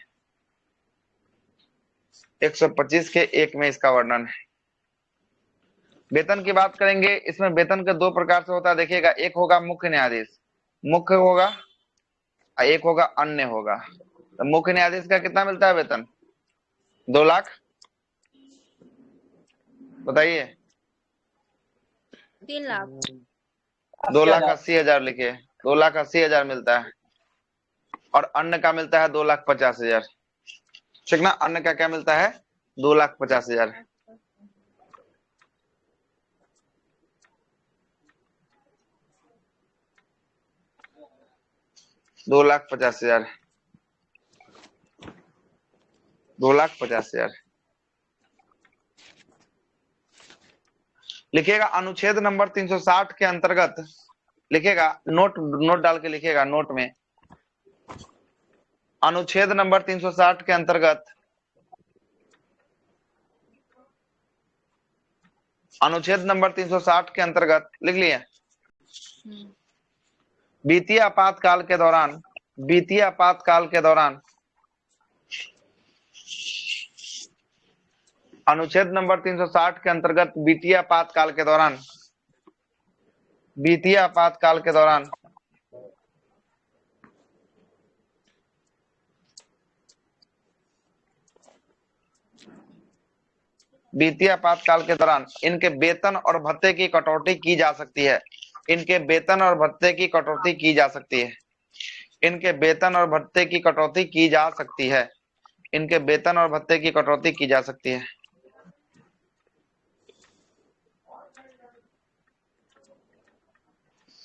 S1: 125 के 1 में इसका वर्णन है। वेतन की बात करेंगे, इसमें वेतन के 2 प्रकार से होता है, देखिएगा। एक होगा मुख्य न्यायाधीश, मुख्य होगा, एक होगा अन्य होगा। तो मुख्य न्यायाधीश का कितना मिलता है वेतन? 2 लाख, बताइए।
S6: 3 लाख।
S1: 2,80,000 लिखिए, 2,80,000 मिलता है। और अन्य का मिलता है 2,50,000, ठीक ना। अन्य का क्या मिलता है? 2,50,000। दो लाख 50,000 लिखिएगा। अनुच्छेद नंबर 360 के अंतर्गत लिखिएगा, नोट डाल के लिखिएगा, नोट में। अनुच्छेद नंबर 360 के अंतर्गत, अनुच्छेद नंबर 360 के अंतर्गत लिख लिए। वित्तीय आपातकाल के दौरान, वित्तीय आपातकाल के दौरान, अनुच्छेद नंबर 360 के अंतर्गत वित्तीय आपातकाल के दौरान, वित्तीय आपातकाल के दौरान वित्तीय आपातकाल के दौरान इनके वेतन और भत्ते की कटौती की जा सकती है। इनके वेतन और भत्ते की कटौती की जा सकती है। इनके वेतन और भत्ते की कटौती की जा सकती है। इनके वेतन और भत्ते की कटौती की जा सकती है।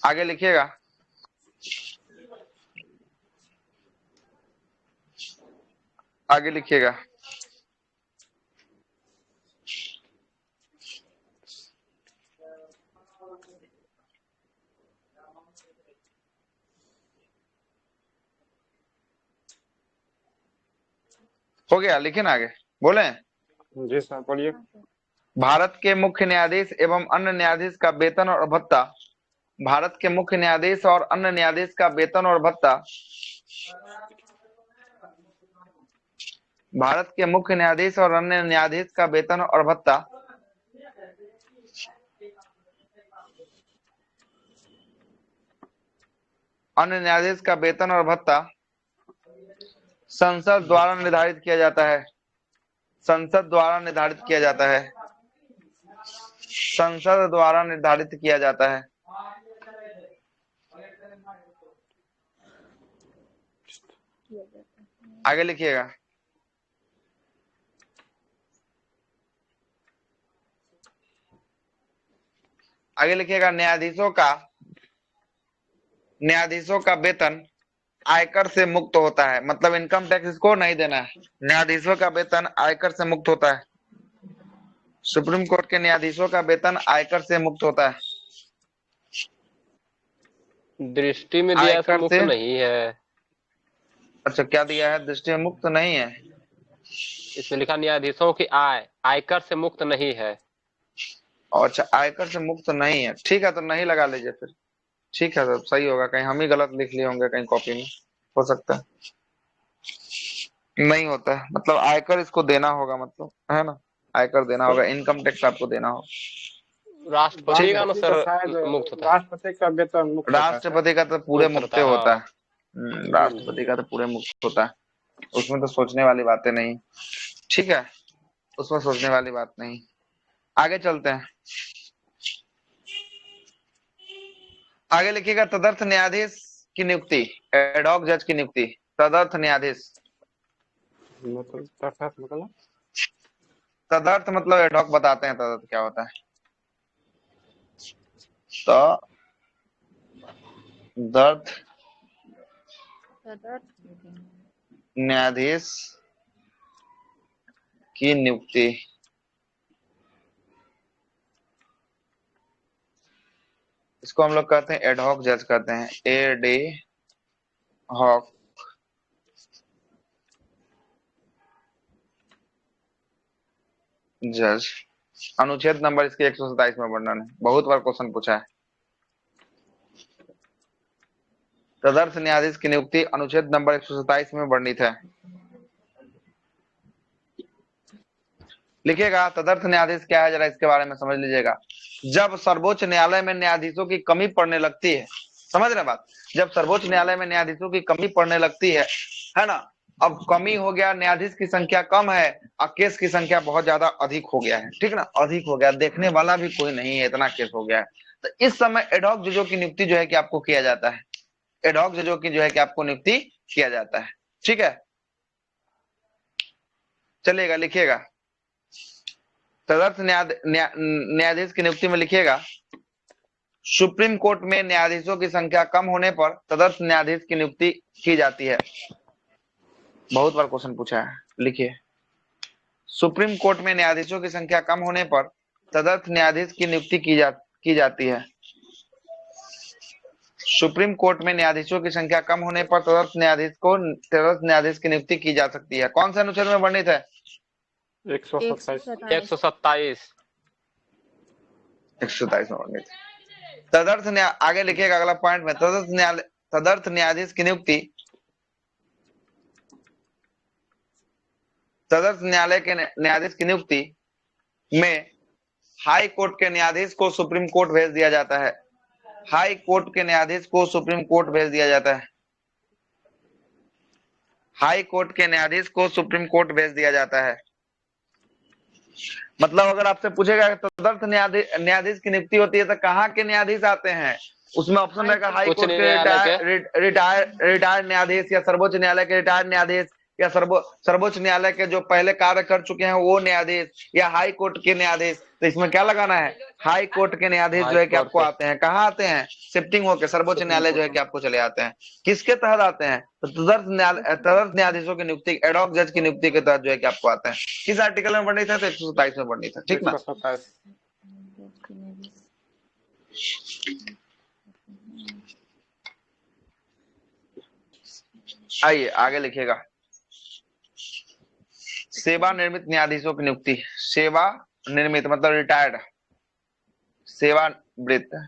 S1: आगे लिखिएगा। आगे लिखिएगा। हो गया, लिखे ना आगे, बोले।
S4: जी सर बोलिए।
S1: भारत के मुख्य न्यायाधीश एवं अन्य न्यायाधीश का वेतन और भत्ता, भारत के मुख्य न्यायाधीश और अन्य न्यायाधीश का वेतन और भत्ता, भारत के मुख्य न्यायाधीश और अन्य न्यायाधीश का वेतन और भत्ता अन्य न्यायाधीश का वेतन और भत्ता संसद द्वारा निर्धारित किया जाता है। संसद द्वारा निर्धारित किया जाता है। संसद द्वारा निर्धारित किया जाता है। आगे लिखिएगा। आगे लिखिएगा, न्यायाधीशों का वेतन आयकर से मुक्त होता है, मतलब इनकम टैक्स इसको नहीं देना है। न्यायाधीशों का वेतन आयकर से मुक्त होता है। सुप्रीम कोर्ट के न्यायाधीशों का वेतन आयकर से मुक्त होता है।
S5: दृष्टि में दिया
S1: आयकर
S5: मुक्त
S1: से
S5: नहीं है।
S1: अच्छा, क्या दिया है? दृष्टि में मुक्त नहीं है।
S5: इसमें लिखा न्यायाधीशों की आय आयकर से मुक्त नहीं है।
S1: अच्छा, आयकर से मुक्त नहीं है, ठीक है, तो नहीं लगा लीजिए फिर। ठीक है, तो सही होगा। कहीं हम ही गलत लिख लिए होंगे कहीं कॉपी में, हो सकता है। नहीं होता है, मतलब आयकर इसको देना होगा, मतलब है ना, आयकर देना होगा, इनकम टैक्स आपको देना होगा।
S5: राष्ट्रपति का ना
S4: राष्ट्रपति का
S5: सर
S4: शायद
S5: मुक्त होता है।
S4: राष्ट्रपति का वेतन मुक्त होता है सर।
S1: राष्ट्रपति का तो पूरे
S5: मुक्त
S1: मुक्ते
S5: होता है,
S1: होता
S5: हाँ।
S1: है। राष्ट्रपति का तो पूरे मुक्त होता है, उसमें तो सोचने वाली बातें नहीं। ठीक है, उसमें सोचने वाली बात नहीं। आगे चलते हैं। आगे लिखिएगा, तदर्थ न्यायाधीश की नियुक्ति, एडहॉक जज की नियुक्ति। तदर्थ न्यायाधीश,
S4: मतलब तदर्थ मतलब
S1: तदर्थ मतलब एडहॉक बताते हैं तदर्थ क्या होता है। तदर्थ न्यायाधीश की नियुक्ति, इसको हम लोग कहते हैं एडहॉक जज कहते हैं। एडी हॉक जज। अनुच्छेद नंबर इसके 127 में वर्णन है, बहुत बार क्वेश्चन पूछा है। तदर्थ न्यायाधीश की नियुक्ति अनुच्छेद नंबर 127 में वर्णित है। लिखिएगा, तदर्थ न्यायाधीश क्या है, जरा इसके बारे में समझ लीजिएगा। जब सर्वोच्च न्यायालय में न्यायाधीशों की कमी पड़ने लगती है, समझ रहे बात, जब सर्वोच्च न्यायालय में न्यायाधीशों की कमी पड़ने लगती है ना। अब कमी हो गया, न्यायाधीश की संख्या कम है और केस की संख्या बहुत ज्यादा अधिक हो गया है, ठीक ना, अधिक हो गया, देखने वाला भी कोई नहीं है, इतना केस हो गया है। तो इस समय एडहॉक जजों की नियुक्ति जो है कि आपको किया जाता है। एडहॉक जजों की जो है कि आपको नियुक्ति किया जाता है। ठीक है, चलिएगा, लिखिएगा। तदर्थ न्यायाधीश की नियुक्ति में लिखिएगा, सुप्रीम कोर्ट में न्यायाधीशों की संख्या कम होने पर तदर्थ न्यायाधीश की नियुक्ति की जाती है। बहुत बार क्वेश्चन पूछा है, लिखिए। सुप्रीम कोर्ट में न्यायाधीशों की संख्या कम होने पर तदर्थ न्यायाधीश की नियुक्ति की जाती है। सुप्रीम कोर्ट में न्यायाधीशों की संख्या कम होने पर तदर्थ न्यायाधीश की नियुक्ति की जा सकती है। कौन से अनुच्छेद में वर्णित है?
S4: 127
S5: 127
S1: 127 में वर्णित है। तदर्थ आगे लिखिएगा अगला पॉइंट में, तदर्थ न्यायाधीश की नियुक्ति, तदर्थ न्यायालय के न्यायाधीश की नियुक्ति में हाई कोर्ट के न्यायाधीश को सुप्रीम कोर्ट भेज दिया जाता है। हाई कोर्ट के न्यायाधीश को सुप्रीम कोर्ट भेज दिया जाता है। हाई कोर्ट के न्यायाधीश को सुप्रीम कोर्ट भेज दिया जाता है। मतलब अगर आपसे पूछेगा तदर्थ न्यायाधीश की नियुक्ति होती है तो कहाँ के न्यायाधीश आते हैं, उसमें ऑप्शन रहेगा हाई
S5: उच्च
S1: कोर्ट के
S5: न्यायालय के
S1: रिटायर्ड न्यायाधीश या सर्वोच्च न्यायालय के रिटायर्ड न्यायाधीश या सर्वोच्च न्यायालय के जो पहले कार्य कर चुके हैं वो न्यायाधीश या हाई कोर्ट के न्यायाधीश। तो इसमें क्या लगाना है, हाई कोर्ट के न्यायाधीश जो है कि
S5: हाई
S1: आपको
S5: कोर्ट
S1: आते हैं, कहाँ आते हैं, शिफ्टिंग होकर सर्वोच्च न्यायालय जो है कि आपको चले आते हैं। किसके तहत आते हैं, तो तदर्थ न्यायाधीशों की नियुक्ति, एडॉक जज की नियुक्ति के तहत जो है कि आपको आते हैं। किस आर्टिकल में वर्णित है, तो 127 में वर्णित है, ठीक ना।
S4: 127।
S1: आइए आगे लिखिएगा, सेवा निर्मित न्यायाधीशों की नियुक्ति। सेवा निर्मित मतलब रिटायर्ड, सेवावृत्त।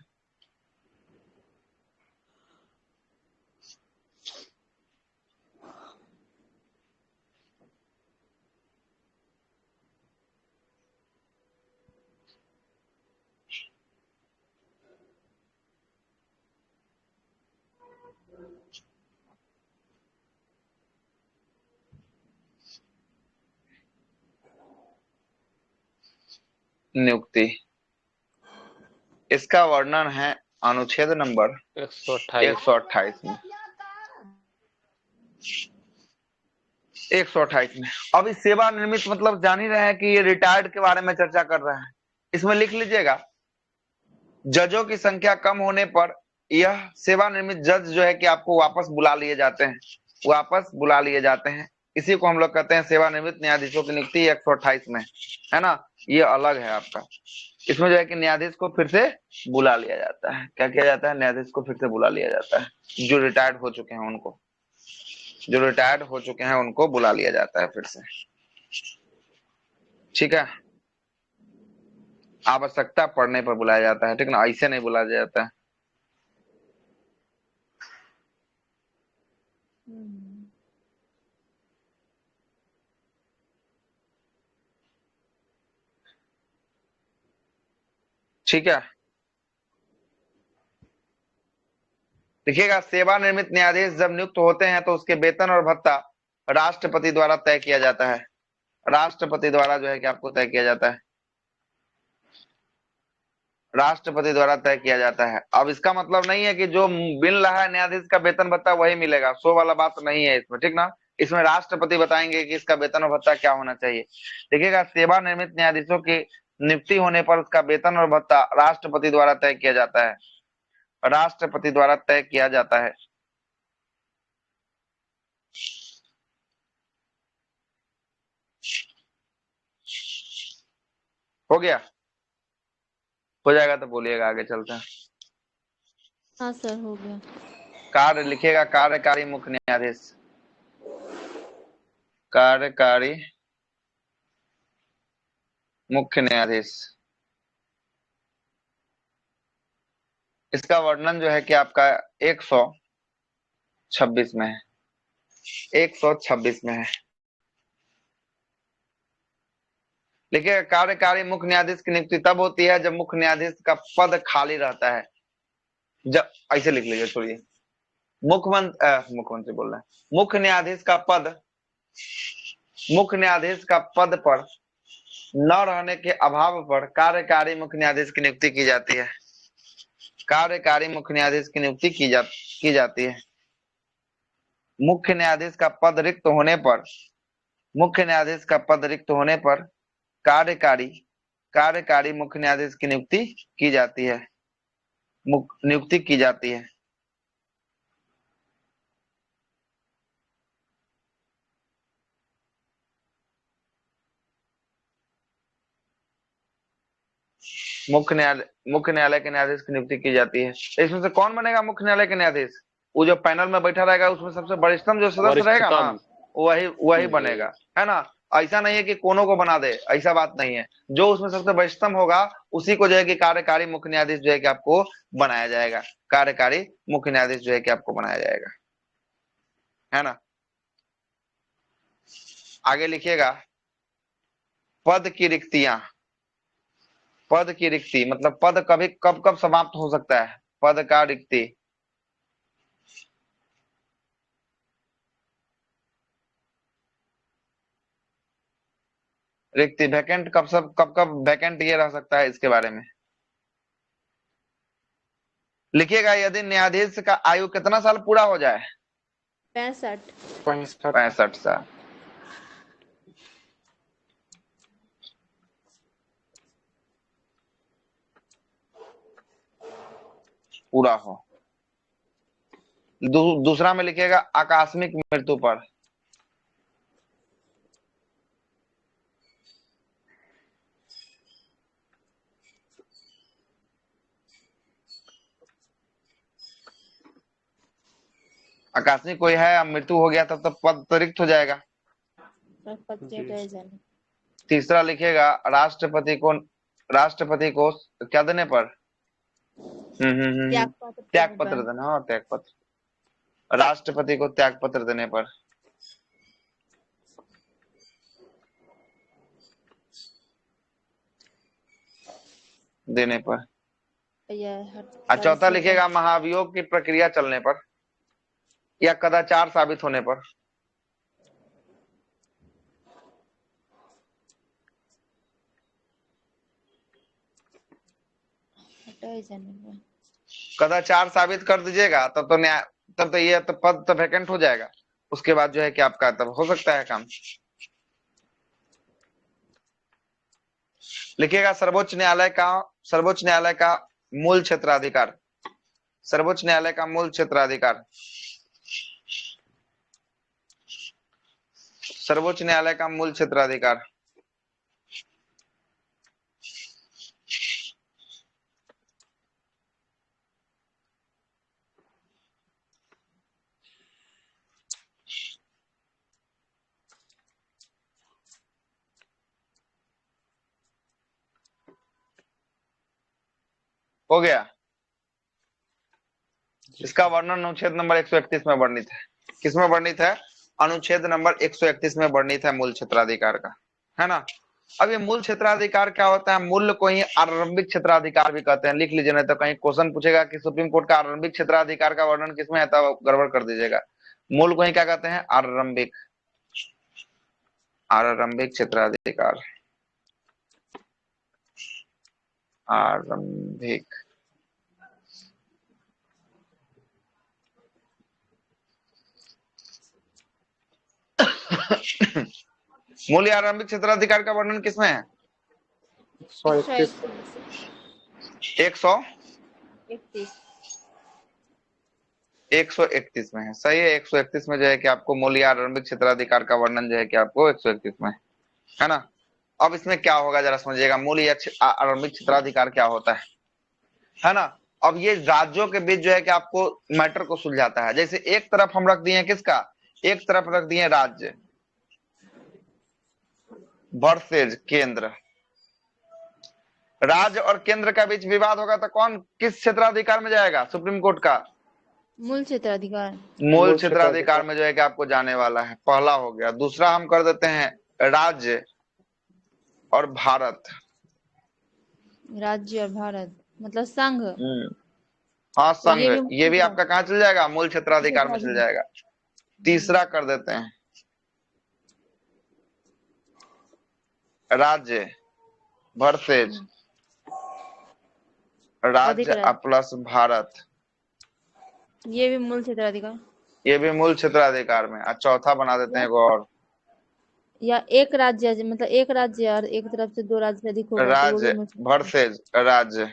S1: नियुक्ति, इसका वर्णन है अनुच्छेद नंबर 128 में। 128 में। अब इस सेवा निर्मित मतलब जान ही रहे हैं कि ये रिटायर्ड के बारे में चर्चा कर रहे हैं। इसमें लिख लीजिएगा, जजों की संख्या कम होने पर यह सेवानिवृत्त जज जो है कि आपको वापस बुला लिए जाते हैं, वापस बुला लिए जाते हैं। इसी को हम लोग कहते हैं सेवानिवृत्त न्यायाधीशों की नियुक्ति 128 में, है ना। ये अलग है आपका। इसमें जो है कि न्यायाधीश को फिर से बुला लिया जाता है। क्या किया जाता है, न्यायाधीश को फिर से बुला लिया जाता है। जो रिटायर्ड हो चुके हैं उनको, जो रिटायर्ड हो चुके हैं उनको बुला लिया जाता है फिर से, ठीक है। आवश्यकता पड़ने पर बुलाया जाता है, ठीक ना, ऐसे नहीं बुलाया जाता है। ठीक है, देखिएगा, सेवानिवृत्त न्यायाधीश जब नियुक्त होते हैं तो उसके वेतन और भत्ता राष्ट्रपति द्वारा तय किया जाता है। राष्ट्रपति द्वारा जो है कि आपको तय किया जाता है, राष्ट्रपति द्वारा तय किया जाता है। अब इसका मतलब नहीं है कि जो मिल रहा है न्यायाधीश का वेतन भत्ता वही मिलेगा, सो वाला बात नहीं है इसमें, ठीक ना। इसमें राष्ट्रपति बताएंगे कि इसका वेतन और भत्ता क्या होना चाहिए। देखिएगा, सेवानिवृत्त न्यायाधीशों की नियुक्ति होने पर उसका वेतन और भत्ता राष्ट्रपति द्वारा तय किया जाता है, राष्ट्रपति द्वारा तय किया जाता है। हो गया, हो जाएगा तो बोलिएगा, आगे चलते हैं।
S3: हाँ सर, हो गया।
S1: कार्य लिखिएगा, कार्यकारी मुख्य न्यायाधीश, कार्यकारी मुख्य न्यायाधीश। इसका वर्णन जो है कि आपका 126 में है, 126 में है। देखिए, कार्यकारी मुख्य न्यायाधीश की नियुक्ति तब होती है जब मुख्य न्यायाधीश का पद खाली रहता है। जब, ऐसे लिख लीजिए, छोड़िए, मुख्यमंत्री बोल रहे हैं, मुख्य न्यायाधीश का पद, मुख्य न्यायाधीश का पद पर न रहने के अभाव पर कार्यकारी मुख्य न्यायाधीश की नियुक्ति की जाती है। कार्यकारी मुख्य न्यायाधीश की नियुक्ति की जाती है। मुख्य न्यायाधीश का पद रिक्त होने पर, मुख्य न्यायाधीश का पद रिक्त होने पर कार्यकारी मुख्य न्यायाधीश की नियुक्ति की जाती है, नियुक्ति की जाती है। मुख्य न्यायालय के न्यायाधीश की नियुक्ति की जाती है। इसमें से कौन बनेगा मुख्य न्यायालय के न्यायाधीश? वो जो पैनल में बैठा रहेगा उसमें सबसे वरिष्ठतम जो सदस्य रहेगा ना, वही बनेगा, है ना। ऐसा नहीं है कि कोनो को बना दे, ऐसा बात नहीं है। जो उसमें सबसे वरिष्ठतम होगा उसी को जो है कि कार्यकारी मुख्य न्यायाधीश जो है कि आपको बनाया जाएगा, कार्यकारी मुख्य न्यायाधीश जो है कि आपको बनाया जाएगा, है ना। आगे लिखिएगा, पद की रिक्तियां। पद की रिक्ति मतलब पद कभी कब समाप्त हो सकता है, पद का रिक्ति। रिक्ति वैकेंट कब वैकेंट ये रह सकता है, इसके बारे में लिखिएगा यदि न्यायाधीश का आयु कितना साल पूरा हो जाए?
S6: 65।
S4: 65।
S1: 65 साल पूरा हो। दूसरा में लिखिएगा आकस्मिक मृत्यु पर। आकस्मिक कोई है, अब मृत्यु हो गया तब तो पद तो रिक्त हो जाएगा।
S6: पद से हटाए जाने।
S1: तीसरा लिखिएगा राष्ट्रपति को क्या देने पर?
S6: त्याग पत्र
S1: त्याग
S6: देने
S1: पत्र
S6: पर।
S1: देना। हाँ, त्याग पत्र। राष्ट्रपति को त्याग पत्र देने पर। देने पर। और चौथा लिखिएगा महाभियोग की प्रक्रिया चलने पर या कदाचार साबित होने पर।
S6: हटाए जाने पर।
S1: कदाचार साबित कर दीजिएगा तब तो ये तो पद तो वैकेंट हो जाएगा। उसके बाद जो है कि आपका तब हो सकता है काम। लिखिएगा सर्वोच्च न्यायालय का मूल क्षेत्राधिकार। सर्वोच्च न्यायालय का मूल क्षेत्राधिकार। सर्वोच्च न्यायालय का मूल क्षेत्राधिकार। हो गया। इसका वर्णन अनुच्छेद नंबर 131 में वर्णित है। किसमें वर्णित है? अनुच्छेद नंबर 131 में वर्णित है मूल क्षेत्राधिकार का, है ना। अब ये मूल क्षेत्राधिकार क्या होता है? मूल्य को ही आरंभिक क्षेत्राधिकार भी कहते हैं। लिख लीजिए, नहीं तो कहीं क्वेश्चन पूछेगा कि सुप्रीम कोर्ट का आरंभिक क्षेत्राधिकार का वर्णन किसमें है, तब गड़बड़ कर दीजिएगा। मूल को ही क्या कहते हैं? आरंभिक क्षेत्राधिकार। आरंभिक। मूल या आरंभिक क्षेत्राधिकार का वर्णन किसमें है?
S4: 131।
S1: 131 में है। सही है, 131 में जो है कि आपको मूल या आरंभिक क्षेत्राधिकार का वर्णन जो है कि आपको 131 में है ना। अब इसमें क्या होगा जरा समझिएगा। मूल या आरंभिक क्षेत्राधिकार क्या होता है ना। अब ये राज्यों के बीच जो है कि आपको मैटर को सुलझाता है। जैसे एक तरफ हम रख दिए किसका? एक तरफ रख दिए राज्य वर्सेज केंद्र। राज्य और केंद्र का बीच विवाद होगा तो कौन किस क्षेत्राधिकार में जाएगा? सुप्रीम कोर्ट का
S6: मूल क्षेत्राधिकार।
S1: मूल क्षेत्राधिकार में जो है कि आपको जाने वाला है। पहला हो गया। दूसरा हम कर देते हैं राज्य और भारत।
S6: राज्य और भारत मतलब संघ।
S1: हाँ, संघ।
S6: ये
S1: ये भी आपका कहाँ चल जाएगा? मूल क्षेत्राधिकार में चल जाएगा। तीसरा कर देते हैं राज्य वर्सेज राज्य प्लस भारत।
S6: ये भी मूल क्षेत्राधिकार।
S1: ये भी मूल क्षेत्राधिकार में। चौथा बना देते हैं और
S6: या एक राज्य मतलब एक राज्य और एक तरफ से दो राज्य से अधिक होगा
S1: राज्य वर्सेज राज्य।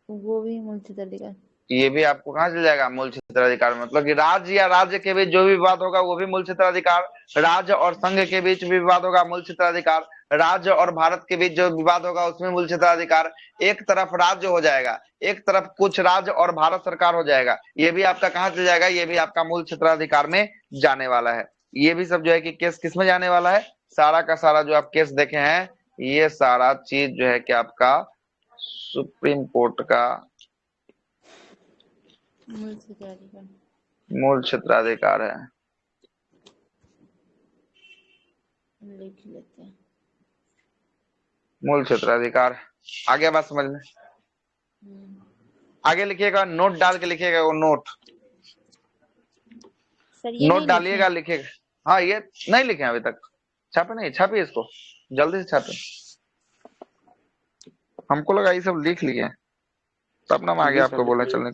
S6: वो भी मूल क्षेत्राधिकार।
S1: ये भी आपको कहाँ चल जाएगा? मूल क्षेत्राधिकार। मतलब कि राज्य या राज्य के बीच जो भी विवाद होगा वो भी मूल क्षेत्राधिकार। राज्य और संघ के बीच भी विवाद होगा, मूल क्षेत्राधिकार। राज्य और भारत के बीच जो विवाद होगा उसमें मूल क्षेत्राधिकार। एक तरफ राज्य हो जाएगा, एक तरफ कुछ राज्य और भारत सरकार हो जाएगा। ये भी आपका कहाँ चल जाएगा? ये भी आपका मूल क्षेत्राधिकार में जाने वाला है। ये भी सब जो है कि केस किस में जाने वाला है? सारा का सारा जो आप केस देखे हैं ये सारा चीज जो है कि आपका सुप्रीम कोर्ट का मूल क्षेत्राधिकार है।
S6: लिख लेते हैं
S1: मूल क्षेत्राधिकार। आगे बात समझ में। आगे लिखिएगा, नोट डाल के लिखिएगा। वो नोट नोट डालिएगा, लिखिएगा। हाँ, ये नहीं लिखे अभी तक। छापे नहीं? छापिए इसको, जल्दी से छापे। हमको लगा ये सब लिख लिए। सपना में आ
S4: जी
S1: गया,
S4: सर,
S1: आपको बोला
S4: लिखिए।
S1: चलने,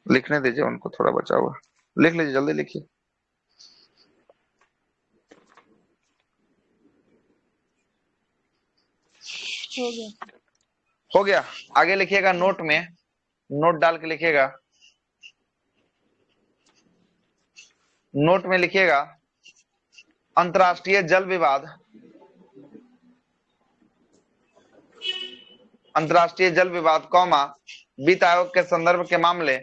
S1: लिखने दीजिए उनको, थोड़ा बचा हुआ लिख लीजिए, जल्दी लिखिए।
S6: हो गया।
S1: हो गया। आगे लिखिएगा नोट में, नोट डाल के लिखिएगा, नोट में लिखिएगा अंतर्राष्ट्रीय जल विवाद, अंतर्राष्ट्रीय जल विवाद कौमा वित्त आयोग के संदर्भ के मामले,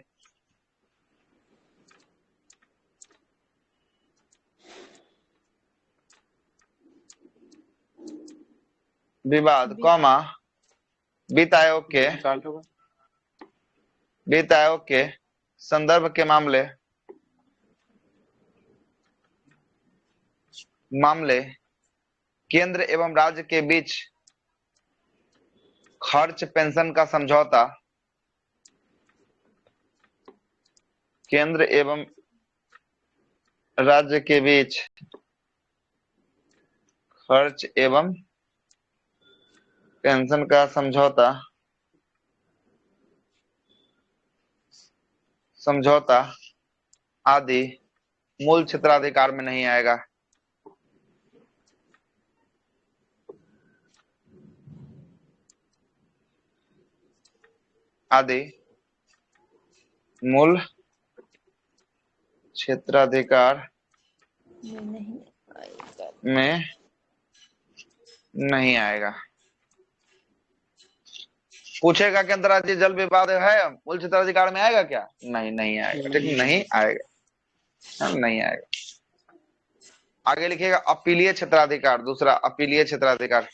S1: विवाद कौमा वित्त आयोग के,
S4: चालू होगा।
S1: वित्त आयोग के संदर्भ के मामले, मामले केंद्र एवं राज्य के बीच खर्च पेंशन का समझौता, केंद्र एवं राज्य के बीच खर्च एवं पेंशन का समझौता, समझौता आदि मूल क्षेत्राधिकार में नहीं आएगा। आदि मूल क्षेत्राधिकार
S6: ये नहीं आएगा।
S1: में नहीं आएगा। पूछेगा कि अंतर्राष्ट्रीय जल विवाद है मूल क्षेत्राधिकार में आएगा क्या? नहीं, नहीं आएगा। ठीक, नहीं आएगा, नहीं आएगा। आगे लिखिएगा अपीलीय क्षेत्राधिकार, दूसरा अपीलीय क्षेत्राधिकार,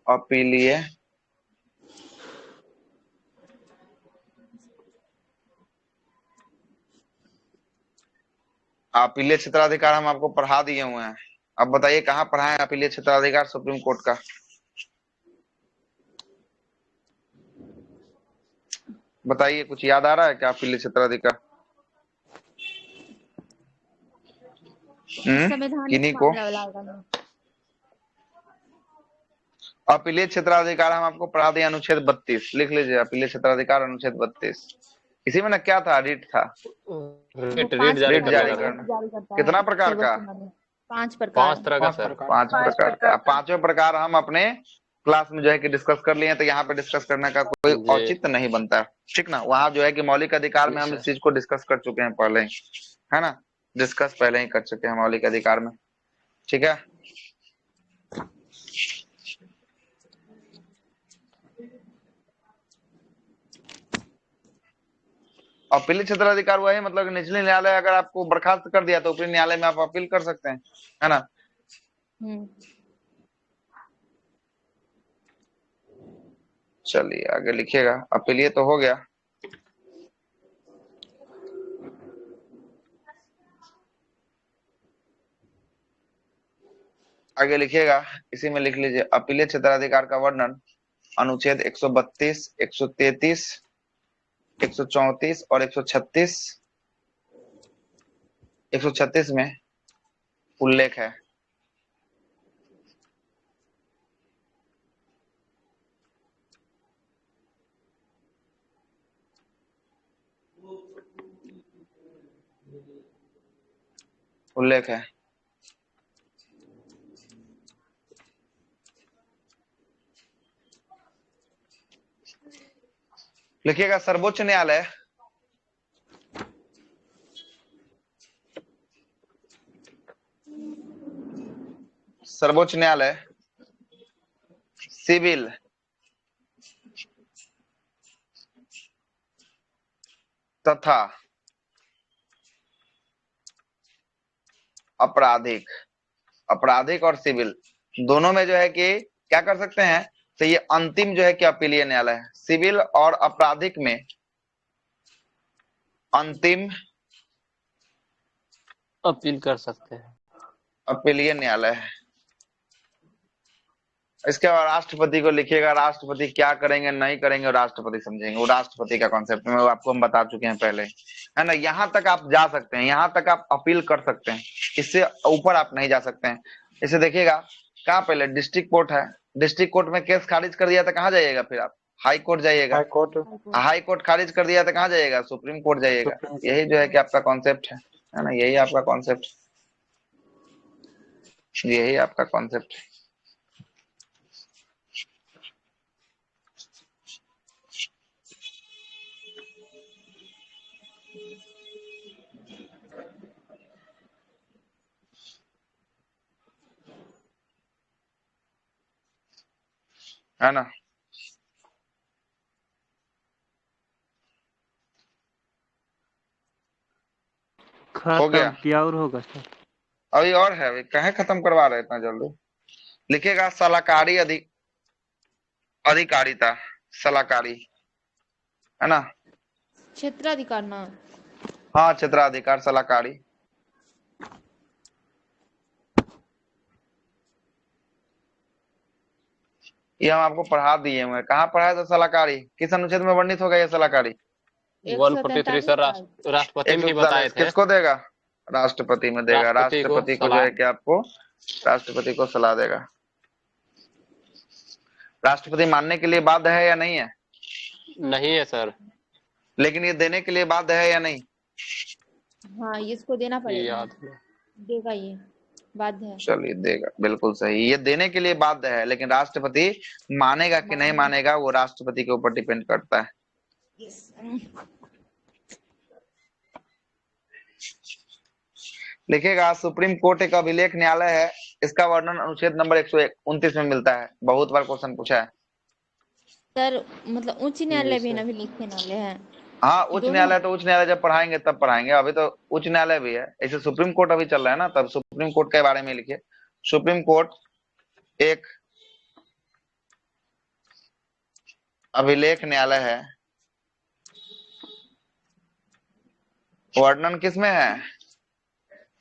S1: अपीलीय अपीलीय क्षेत्राधिकार हम आपको पढ़ा दिए हुए हैं। अब बताइए कहाँ पढ़ाएं अपीलीय क्षेत्राधिकार सुप्रीम कोर्ट का? बताइए, कुछ याद आ रहा है क्या अपीलीय क्षेत्राधिकार?
S6: संवैधानिक
S1: किन्हीं को
S6: मामला वाला होगा ना।
S1: अपीलीय क्षेत्राधिकार हम आपको पढ़ा दिए, अनुच्छेद 32 लिख लीजिए, अपीलीय क्षेत्राधिकार अनुच्छेद 32। इसी में ना क्या था, रीट था,
S5: रीट
S6: पांच
S5: जारी
S1: रीट
S5: करने
S1: जारी
S5: का।
S1: करना।
S6: जारी करता
S1: कितना
S6: है
S1: प्रकार का?
S6: सर्वोच्च न्यायालय। 5 प्रकार।
S5: 5 तरह का
S4: पांच
S5: सर।
S4: प्रकार।
S1: 5 प्रकार का। 5 प्रकार हम अपने क्लास में जो है कि डिस्कस कर लिए हैं, तो यहाँ पे डिस्कस करने का कोई
S5: जी।
S1: औचित्य नहीं बनता है। ठीक ना, वहां जो है कि मौलिक अधिकार में हम इस चीज को डिस्कस कर चुके हैं पहले ही, है ना, डिस्कस पहले ही कर चुके हैं मौलिक अधिकार में। ठीक है, अपीलीय क्षेत्राधिकार वही मतलब कि निचले न्यायालय अगर आपको बर्खास्त कर दिया तो ऊपरी न्यायालय में आप अपील कर सकते हैं, है ना। चलिए आगे लिखिएगा, अपीलीय तो हो गया। आगे लिखिएगा, इसी में लिख लीजिए अपीलीय क्षेत्राधिकार का वर्णन अनुच्छेद 132, 133, 134 और 136, 136 में उल्लेख है। उल्लेख है। लिखिएगा सर्वोच्च न्यायालय सर्वोच्च न्यायालय सिविल तथा आपराधिक, आपराधिक और सिविल दोनों में जो है कि क्या कर सकते हैं, तो ये अंतिम जो है कि अपीलीय न्यायालय है। सिविल और आपराधिक में अंतिम
S5: अपील कर सकते हैं,
S1: अपीलीय न्यायालय है। इसके बाद राष्ट्रपति को लिखिएगा, राष्ट्रपति क्या करेंगे नहीं करेंगे राष्ट्रपति समझेंगे, वो राष्ट्रपति का कॉन्सेप्ट में आपको हम बता चुके हैं पहले, है ना। यहाँ तक आप जा सकते हैं, यहाँ तक आप अपील कर सकते हैं, इससे ऊपर आप नहीं जा सकते हैं। इसे देखिएगा, कहाँ पहले डिस्ट्रिक्ट कोर्ट है, डिस्ट्रिक्ट कोर्ट में केस खारिज कर दिया तो कहाँ जाइएगा, फिर आप हाई कोर्ट जाइएगा,
S4: हाई कोर्ट,
S1: हाई कोर्ट खारिज कर दिया तो कहाँ जाइएगा, सुप्रीम कोर्ट जाइएगा।
S4: सुप्रीम
S1: यही जो है कि आपका कॉन्सेप्ट है ना, यही आपका कॉन्सेप्ट, यही आपका कॉन्सेप्ट है। है ना। हो गया,
S8: क्या और होगा सर?
S1: अभी और है, अभी कहे खत्म करवा रहे इतना जल्दी। लिखेगा सलाहकारी अधिकारिता, सलाहकारी, है ना।
S6: क्षेत्राधिकार ना।
S1: हाँ, क्षेत्राधिकार, सलाहकारी। ये हम आपको पढ़ा दिए हुए, कहाँ पढ़ाया था सलाहकारी, किस अनुच्छेद में वर्णित होगा ये सलाहकारी?
S5: 143 सर, राष्ट्रपति में ही बताए थे।
S1: किसको देगा? राष्ट्रपति में देगा, राष्ट्रपति को जो है कि आपको, राष्ट्रपति को सलाह देगा। राष्ट्रपति मानने के लिए बाध्य है या नहीं है?
S5: नहीं है सर।
S1: लेकिन ये देने के लिए बाध्य है या नहीं?
S6: हाँ, इसको देना पड़ेगा,
S5: याद नहीं।
S6: देगा, ये बाध्य है।
S1: चलिए, देगा, बिल्कुल सही, ये देने के लिए बाध्य है, लेकिन राष्ट्रपति मानेगा कि नहीं मानेगा वो राष्ट्रपति के ऊपर डिपेंड करता है। लिखेगा सुप्रीम कोर्ट एक अभिलेख न्यायालय है, इसका वर्णन अनुच्छेद नंबर 129 में मिलता है, बहुत बार क्वेश्चन पूछा है।
S6: सर मतलब उच्च न्यायालय भी ना, भी लिखे न्यायालय है।
S1: हाँ, उच्च न्यायालय तो उच्च न्यायालय जब पढ़ाएंगे तब पढ़ाएंगे, अभी तो उच्च न्यायालय भी है, ऐसे सुप्रीम कोर्ट अभी चल रहा है ना, तब सुप्रीम कोर्ट के बारे में लिखिए। सुप्रीम कोर्ट एक अभिलेख न्यायालय है, वर्णन किस में है?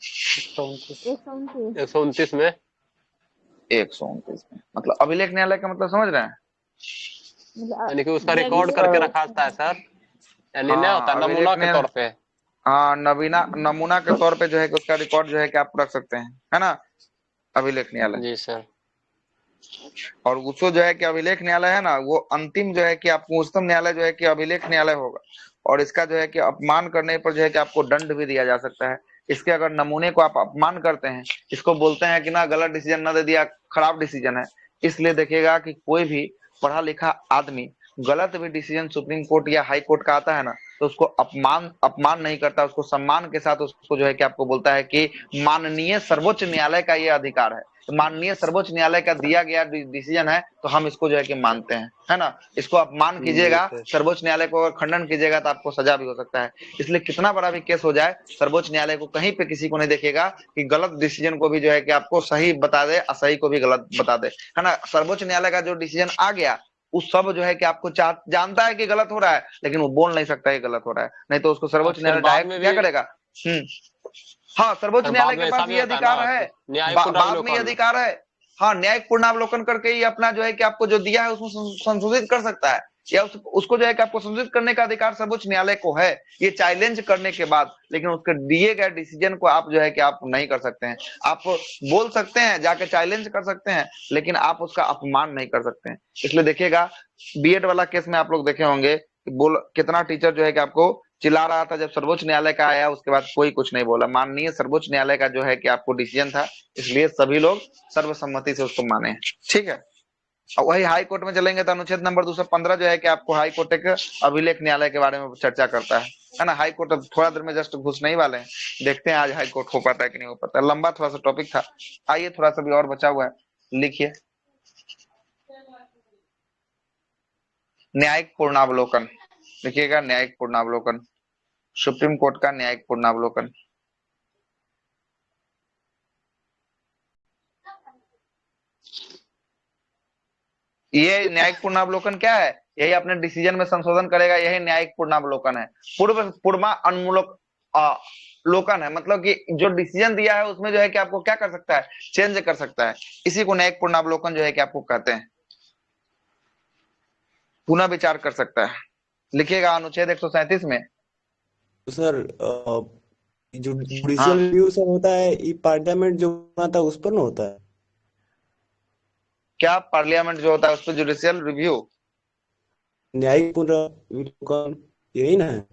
S5: 129 में,
S1: 129 में, मतलब अभिलेख न्यायालय का मतलब समझ रहे हैं?
S5: यानी कि उसका रिकॉर्ड करके रखा होता है सर, यानी नहीं होता नमूना के तौर पे।
S1: हाँ, नमूना के तौर पे जो है कि उसका रिकॉर्ड जो है कि आप रख सकते हैं, है ना, अभिलेख न्यायालय।
S5: जी सर।
S1: और उसको जो है कि अभिलेख न्यायालय है ना, वो अंतिम जो है कि आपको उच्चतम न्यायालय जो है कि अभिलेख न्यायालय होगा, और इसका जो है कि अपमान करने पर जो है कि आपको दंड भी दिया जा सकता है। इसके अगर नमूने को आप अपमान करते हैं, इसको बोलते हैं कि ना गलत डिसीजन न दे दिया, खराब डिसीजन है। इसलिए देखिएगा कि कोई भी पढ़ा लिखा आदमी गलत भी डिसीजन सुप्रीम कोर्ट या हाई कोर्ट का आता है ना, तो उसको अपमान नहीं करता, उसको सम्मान के साथ उसको जो है कि आपको बोलता है कि माननीय सर्वोच्च न्यायालय का ये अधिकार है, तो माननीय सर्वोच्च न्यायालय का दिया गया डिसीजन है तो हम इसको जो है कि मानते हैं, है ना। इसको अपमान कीजिएगा, सर्वोच्च न्यायालय को अगर खंडन कीजिएगा तो आपको सजा भी हो सकता है। इसलिए कितना बड़ा भी केस हो जाए, सर्वोच्च न्यायालय को कहीं पे किसी को नहीं देखेगा कि गलत डिसीजन को भी जो है कि आपको सही बता दे, असही को भी गलत बता दे, है ना। सर्वोच्च न्यायालय का जो डिसीजन आ गया उस सब जो है कि आपको जानता है कि गलत हो रहा है, लेकिन वो बोल नहीं सकता है गलत हो रहा है, नहीं तो उसको सर्वोच्च न्यायालय डायरेक्ट क्या करेगा? हाँ, सर्वोच्च न्यायालय के पास ये अधिकार है, बाद में ये अधिकार है। हाँ, न्यायिक पूर्णावलोकन करके ही अपना जो है कि आपको जो दिया है उसमें संशोधित कर सकता है, या उसको जो है कि आपको संशोधित करने का अधिकार सर्वोच्च न्यायालय को है, ये चैलेंज करने के बाद। लेकिन उसके दिए गए डिसीजन को आप जो है कि आप नहीं कर सकते हैं। आप बोल सकते हैं, जाके चैलेंज कर सकते हैं, लेकिन आप उसका अपमान नहीं कर सकते हैं। इसलिए देखिएगा, बीएड वाला केस में आप लोग देखे होंगे कितना टीचर जो है कि आपको चिल्ला रहा था, जब सर्वोच्च न्यायालय का आया उसके बाद कोई कुछ नहीं बोला। माननीय सर्वोच्च न्यायालय का जो है कि आपको डिसीजन था, इसलिए सभी लोग सर्वसम्मति से उसको माने, ठीक है। और वही हाई कोर्ट में चलेंगे तो अनुच्छेद नंबर 215 जो है कि आपको हाई कोर्ट एक अभिलेख न्यायालय के बारे में चर्चा करता है ना। हाई कोर्ट अब थोड़ा देर में जस्ट घुसने ही वाले हैं, देखते हैं आज हाई कोर्ट हो पाता है कि नहीं हो पाता है। लंबा थोड़ा सा टॉपिक था, आइए थोड़ा सा भी और बचा हुआ है, लिखिए न्यायिक पूर्णावलोकन। लिखिएगा न्यायिक पूर्णावलोकन, सुप्रीम कोर्ट का न्यायिक पूर्णावलोकन। ये न्यायिक पूर्णावलोकन क्या है? यही अपने डिसीजन में संशोधन करेगा, यही न्यायिक पूर्णावलोकन है। पूर्वा अनुमूलक लोकन है, मतलब कि जो डिसीजन दिया है उसमें जो है कि आपको क्या कर सकता है, चेंज कर सकता है। इसी को न्यायिक पुनरावलोकन जो है कि आपको कहते हैं, पुनः विचार कर सकता है। लिखिएगा अनुच्छेद 137 में।
S8: तो सर जो
S1: हाँ,
S8: जुडिशियल रिव्यू सर होता है, ये पार्लियामेंट जो बनाता है उस पर ना होता है?
S1: क्या पार्लियामेंट जो होता है उस पर जुडिशियल रिव्यू?
S8: न्यायिक पुनरावलोकन यही ना है?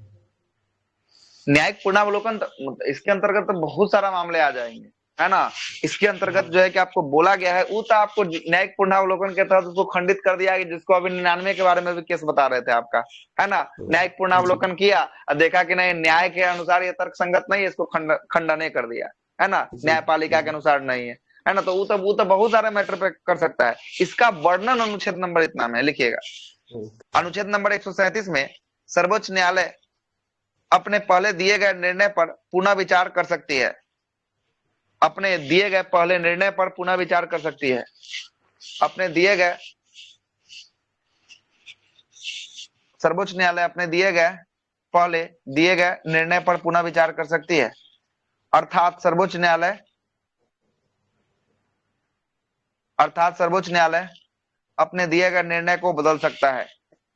S1: न्यायिक पुनरावलोकन इसके अंतर्गत तो बहुत सारा मामले आ जाएंगे, है ना। इसके अंतर्गत जो है कि आपको बोला गया है, वो तो आपको न्यायिक पुनरावलोकन के तहत उसको खंडित कर दिया, जिसको अभी 99 के बारे में भी केस बता रहे थे आपका, है ना। न्यायिक पुनरावलोकन किया और देखा कि नहीं, न्याय के अनुसार ये तर्क संगत नहीं है, इसको खंडन कर दिया, है ना, न्यायपालिका के अनुसार नहीं है ना। तो वो तो बहुत सारे मैटर पे कर सकता है। इसका वर्णन अनुच्छेद नंबर इतना में लिखिएगा। अनुच्छेद नंबर 137 में सर्वोच्च न्यायालय अपने पहले दिए गए निर्णय पर पुनः विचार कर सकती है, अपने दिए गए पहले निर्णय पर पुनः विचार कर सकती है, अपने दिए गए सर्वोच्च न्यायालय अपने दिए गए पहले दिए गए निर्णय पर पुनः विचार कर सकती है। अर्थात सर्वोच्च न्यायालय अपने दिए गए निर्णय को बदल सकता है,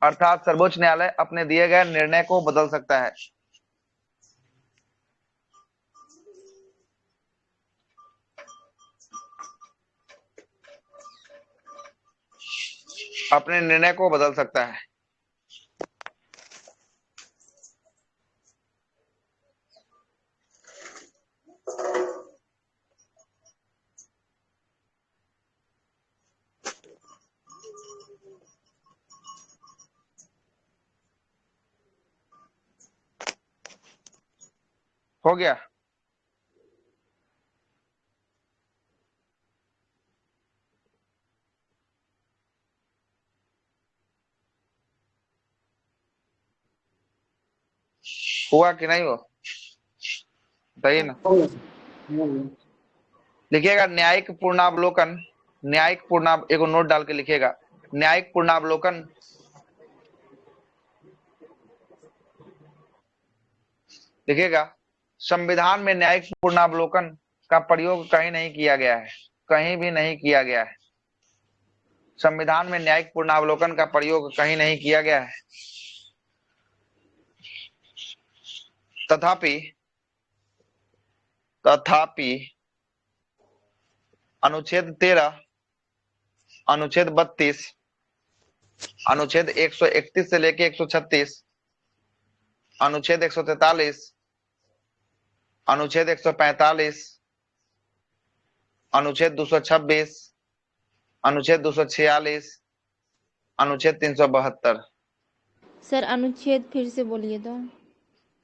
S1: अर्थात सर्वोच्च न्यायालय अपने दिए गए निर्णय को बदल सकता है। अपने निर्णय को बदल सकता है। हो गया? हुआ कि नहीं हो, बताइए ना। लिखिएगा न्यायिक पूर्णावलोकन, एक नोट डाल के लिखिएगा, न्यायिक पूर्णावलोकन लिखिएगा। संविधान में न्यायिक पूर्णावलोकन का प्रयोग कहीं नहीं किया गया है, कहीं भी नहीं किया गया है। संविधान में न्यायिक पूर्णावलोकन का प्रयोग कहीं नहीं किया गया है। तथापि अनुच्छेद 13, अनुच्छेद 32, अनुच्छेद 131 से लेके 136, अनुच्छेद 143, अनुच्छेद 145, अनुच्छेद 226, अनुच्छेद 246, अनुच्छेद 372।
S6: सर अनुच्छेद फिर से बोलिए तो।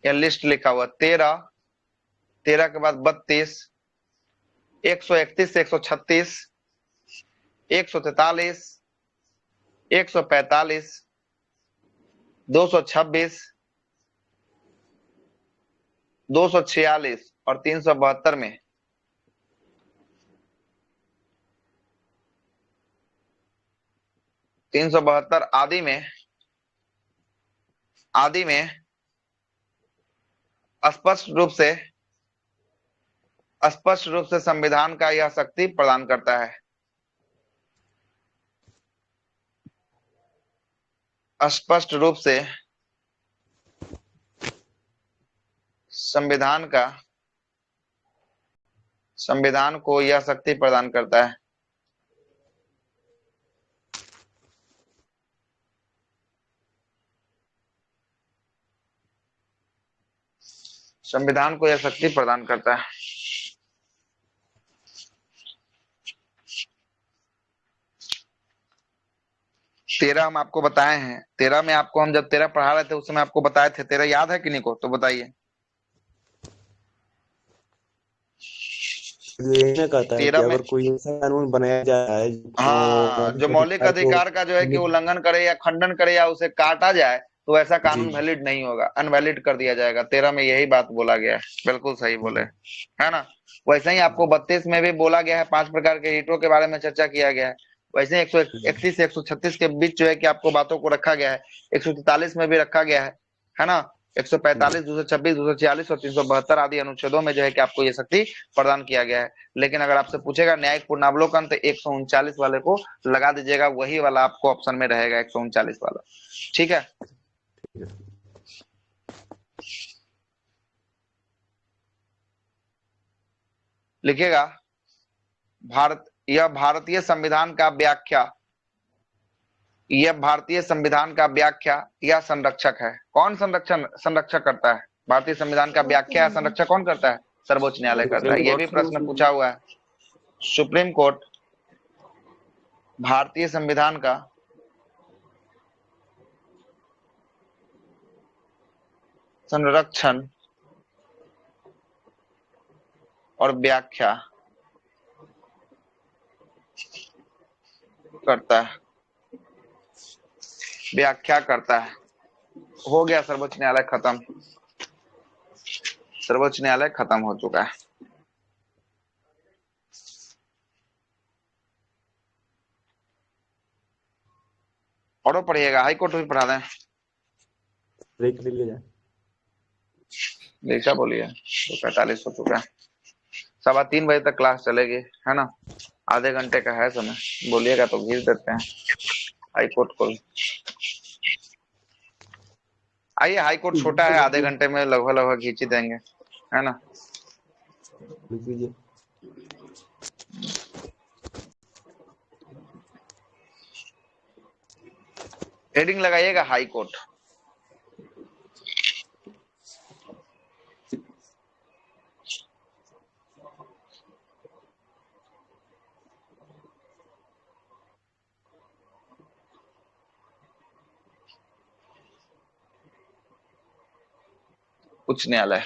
S1: यह लिस्ट लिखा हुआ 13 के बाद 32, 131 से 136, 143, 145, 226, 246 और 372 में आदि में स्पष्ट रूप से संविधान का यह शक्ति प्रदान करता है। स्पष्ट रूप से संविधान को यह शक्ति प्रदान करता है। संविधान को यह शक्ति प्रदान करता है। तेरह हम आपको बताए हैं, 13 में आपको हम जब 13 पढ़ा रहे थे उस समय आपको बताए थे। 13 याद है कि नहीं को, तो बताइए।
S8: कहता है कि अगर कोई ऐसा कानून बनाया जाए
S1: जो मौलिक अधिकार का जो है कि उल्लंघन करे या खंडन करे या उसे काटा जाए, तो ऐसा कानून वैलिड नहीं होगा, अनवैलिड कर दिया जाएगा। 13 में यही बात बोला गया है, बिल्कुल सही बोले, है ना। वैसे ही आपको 32 में भी बोला गया है, 5 प्रकार के हितों के बारे में चर्चा किया गया है। वैसे 131 से 136 के बीच जो है कि आपको बातों को रखा गया है, 143 में भी रखा गया है ना। 145, 226, 246 और 372 आदि अनुच्छेदों में जो है कि आपको ये शक्ति प्रदान किया गया है। लेकिन अगर आपसे पूछेगा न्यायिक पूर्णावलोकन तो 139 वाले को लगा दीजिएगा, वही वाला आपको ऑप्शन में रहेगा 139 वाला। ठीक है, लिखिएगा यह भारतीय संविधान का व्याख्या, यह भारतीय संविधान का व्याख्या या संरक्षक है। कौन संरक्षक करता है? भारतीय संविधान का व्याख्या या संरक्षक कौन करता है? सर्वोच्च न्यायालय करता है। यह भी प्रश्न पूछा हुआ है। सुप्रीम कोर्ट भारतीय संविधान का संरक्षण और व्याख्या करता है, व्याख्या करता है। हो गया, सर्वोच्च न्यायालय खत्म, सर्वोच्च न्यायालय खत्म हो चुका है। और पढ़िएगा, हाई कोर्ट भी पढ़ा दें।
S8: ब्रेक ले लिया जाए।
S1: जैसा बोलिए, तो 45 हो चुका है। 3:15 बजे तक क्लास चलेगी, है ना? आधे घंटे का है समय, बोलिएगा तो भेज देते हैं हाई कोर्ट को। आइए, हाई कोर्ट छोटा है, आधे घंटे में लगभग खींच ही देंगे, है ना?
S8: लिख लीजिए।
S1: हेडिंग लगाइएगा हाई कोर्ट। उच्च न्यायालय।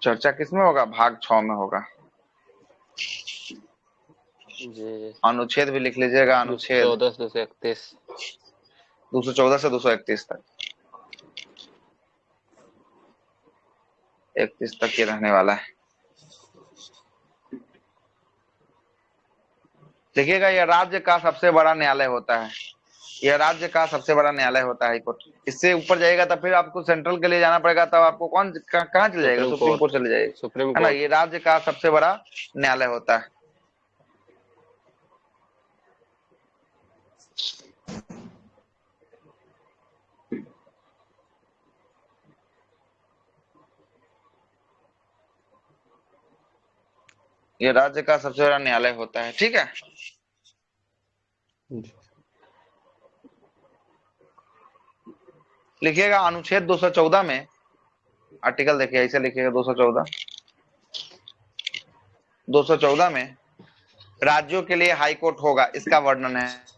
S1: चर्चा किसमें होगा? भाग 6 में होगा।
S5: जी,
S1: अनुच्छेद भी लिख लीजिएगा, अनुच्छेद
S5: 214 231
S1: 214 से 231 तक, 31 तक ये रहने वाला है। देखिएगा, यह राज्य का सबसे बड़ा न्यायालय होता है, यह राज्य का सबसे बड़ा न्यायालय होता है हाई कोर्ट। इससे ऊपर जाएगा तो फिर आपको सेंट्रल के लिए जाना पड़ेगा, तब आपको कहाँ चले जाएगा? सुप्रीम कोर्ट चले जाएगा,
S5: सुप्रीम
S1: है ना?
S5: कोर्ट।
S1: ये राज्य का सबसे बड़ा न्यायालय होता है। ये राज्य का सबसे बड़ा न्यायालय होता है, ठीक है? लिखिएगा अनुच्छेद 214 में, आर्टिकल देखिए, ऐसे लिखिएगा 214 में राज्यों के लिए हाई कोर्ट होगा, इसका वर्णन है।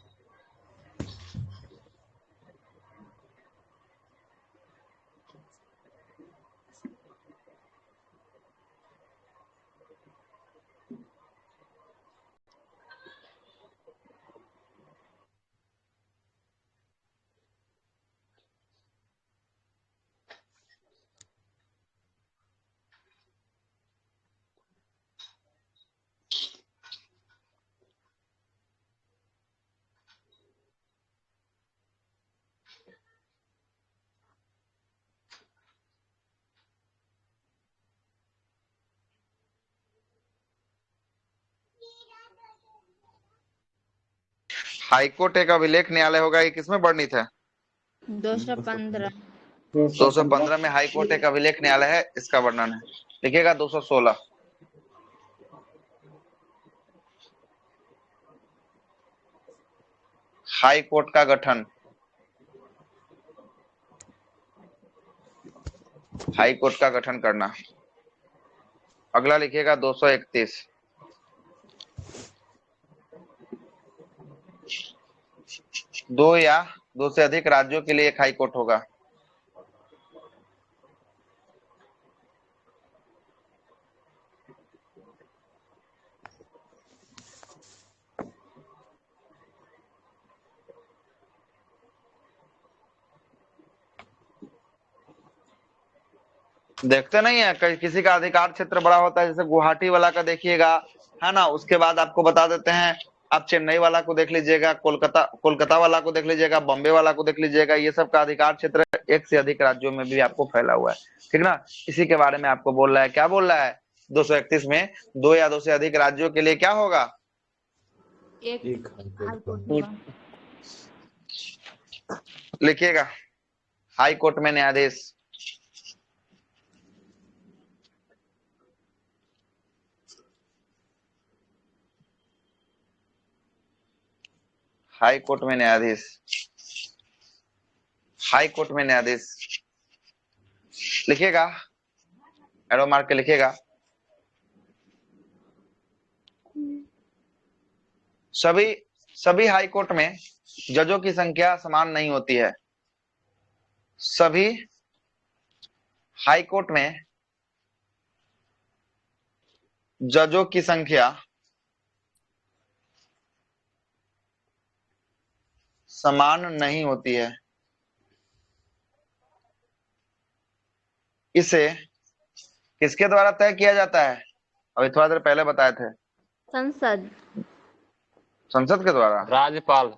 S1: हाईकोर्ट एक अभिलेख न्यायालय होगा, ये किसमें वर्णित है?
S6: 215।
S1: 215 में हाईकोर्ट एक अभिलेख न्यायालय है, इसका वर्णन है। लिखिएगा 216। हाई कोर्ट का गठन, हाई कोर्ट का गठन करना। अगला लिखिएगा 231। दो या दो से अधिक राज्यों के लिए एक हाई कोर्ट होगा। देखते नहीं है, किसी का अधिकार क्षेत्र बड़ा होता है, जैसे गुवाहाटी वाला का देखिएगा, है ना? उसके बाद आपको बता देते हैं आप चेन्नई वाला को देख लीजिएगा, कोलकाता वाला को देख लीजिएगा, बॉम्बे वाला को देख लीजिएगा, ये सब का अधिकार क्षेत्र एक से अधिक राज्यों में भी आपको फैला हुआ है, ठीक ना। इसी के बारे में आपको बोल रहा है, क्या बोल रहा है 231 में, 2 या 2 से अधिक राज्यों के लिए क्या होगा,
S6: एक हाई कोर्ट होगा।
S1: लिखिएगा हाई कोर्ट में न्यायाधीश। हाई कोर्ट में न्यायाधीश, हाई कोर्ट में न्यायाधीश लिखिएगा, एरो मार्क के लिखिएगा। सभी हाई कोर्ट में जजों की संख्या समान नहीं होती है। सभी हाई कोर्ट में जजों की संख्या समान नहीं होती है। इसे किसके द्वारा तय किया जाता है, अभी थोड़ा देर पहले बताए थे,
S6: संसद
S1: संसद के द्वारा,
S5: राज्यपाल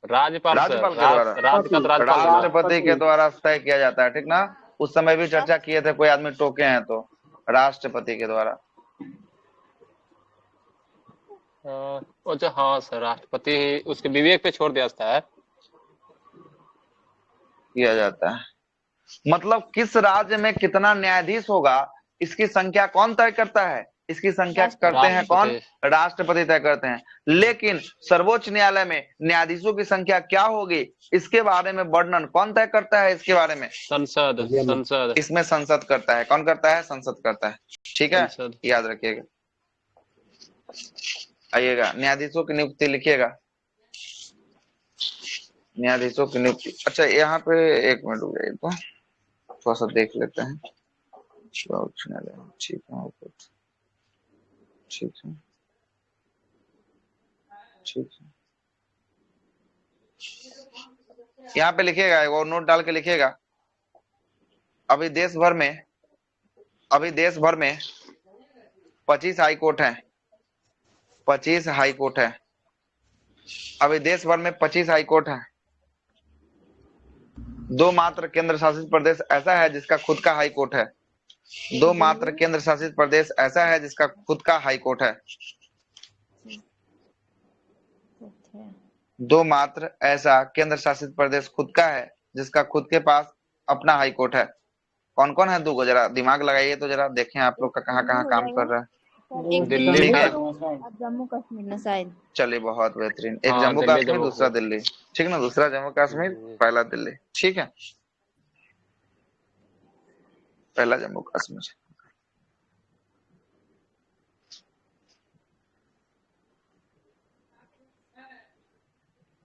S1: राज्यपाल के द्वारा, राष्ट्रपति के द्वारा तय किया जाता है, ठीक ना। उस समय भी चर्चा किए थे, कोई आदमी टोके हैं तो राष्ट्रपति के द्वारा
S5: अच्छा हाँ सर, राष्ट्रपति उसके विवेक पे छोड़ दिया जाता है,
S1: किया जाता है। मतलब किस राज्य में कितना न्यायाधीश होगा इसकी संख्या कौन तय करता है, इसकी संख्या करते हैं कौन, राष्ट्रपति तय करते हैं। लेकिन सर्वोच्च न्यायालय में न्यायाधीशों की संख्या क्या होगी इसके बारे में वर्णन कौन तय करता है, इसके बारे में
S5: संसद
S1: इसमें संसद करता है। कौन करता है, संसद करता है, ठीक है, याद रखिएगा। आइएगा न्यायाधीशों की नियुक्ति लिखिएगा, न्यायाधीशों की नियुक्ति। अच्छा यहाँ पे एक मिनट हो गया, तो थोड़ा सा देख लेते हैं। उच्च न्यायालय, ठीक है, ठीक है, ठीक है। यहाँ पे लिखिएगा, एक और नोट डाल के लिखिएगा। अभी देश भर में 25 हाई कोर्ट है, 25 हाई कोर्ट है। अभी देश भर में 25 हाई कोर्ट है। 2 मात्र केंद्र शासित प्रदेश ऐसा है जिसका खुद का हाई कोर्ट है। 2 मात्र केंद्र शासित प्रदेश ऐसा है जिसका खुद का हाई कोर्ट है। 2 मात्र ऐसा केंद्र शासित प्रदेश खुद का है जिसका खुद के पास अपना हाई कोर्ट है। कौन कौन है 2 जरा दिमाग लगाइए तो जरा देखें आप लोग का कहाँ कहाँ काम कर रहा है।
S5: दिल्ली का,
S6: जम्मू कश्मीर ना शायद।
S1: चलिए बहुत बेहतरीन, एक जम्मू कश्मीर, दूसरा दिल्ली, ठीक ना, दूसरा जम्मू कश्मीर, पहला दिल्ली, ठीक है, पहला जम्मू कश्मीर।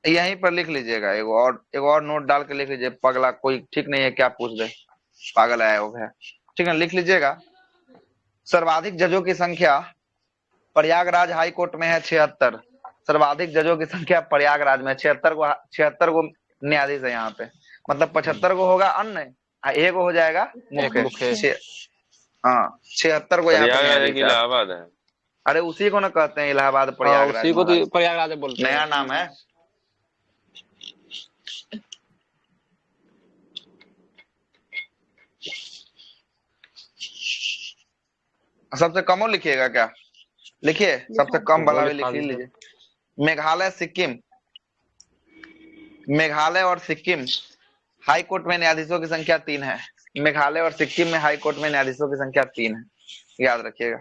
S1: यहीं पर लिख लीजिएगा, एक और नोट डाल के लिख लीजिए। पगला कोई ठीक नहीं है क्या पूछ दे, पागल आया हो गया, ठीक है, लिख लीजिएगा। सर्वाधिक जजों की संख्या प्रयागराज हाई कोर्ट में है 76। सर्वाधिक जजों की संख्या प्रयागराज में 76 को न्यायाधीश है यहाँ पे। मतलब 75 को होगा अन्य, एक हो जाएगा मुख्य। हाँ 76 को यहाँ पे
S9: इलाहाबाद है।
S1: अरे उसी को ना कहते हैं इलाहाबाद प्रयागराज,
S5: उसी को तो प्रयागराज बोलते हैं,
S1: नया नाम है। सबसे कम लिखिएगा क्या, लिखिए सबसे कम वाला भी लिख लीजिए। मेघालय और सिक्किम हाई कोर्ट में न्यायाधीशों की संख्या 3 है। मेघालय और सिक्किम में हाई कोर्ट में न्यायाधीशों की संख्या 3 है, याद रखिएगा।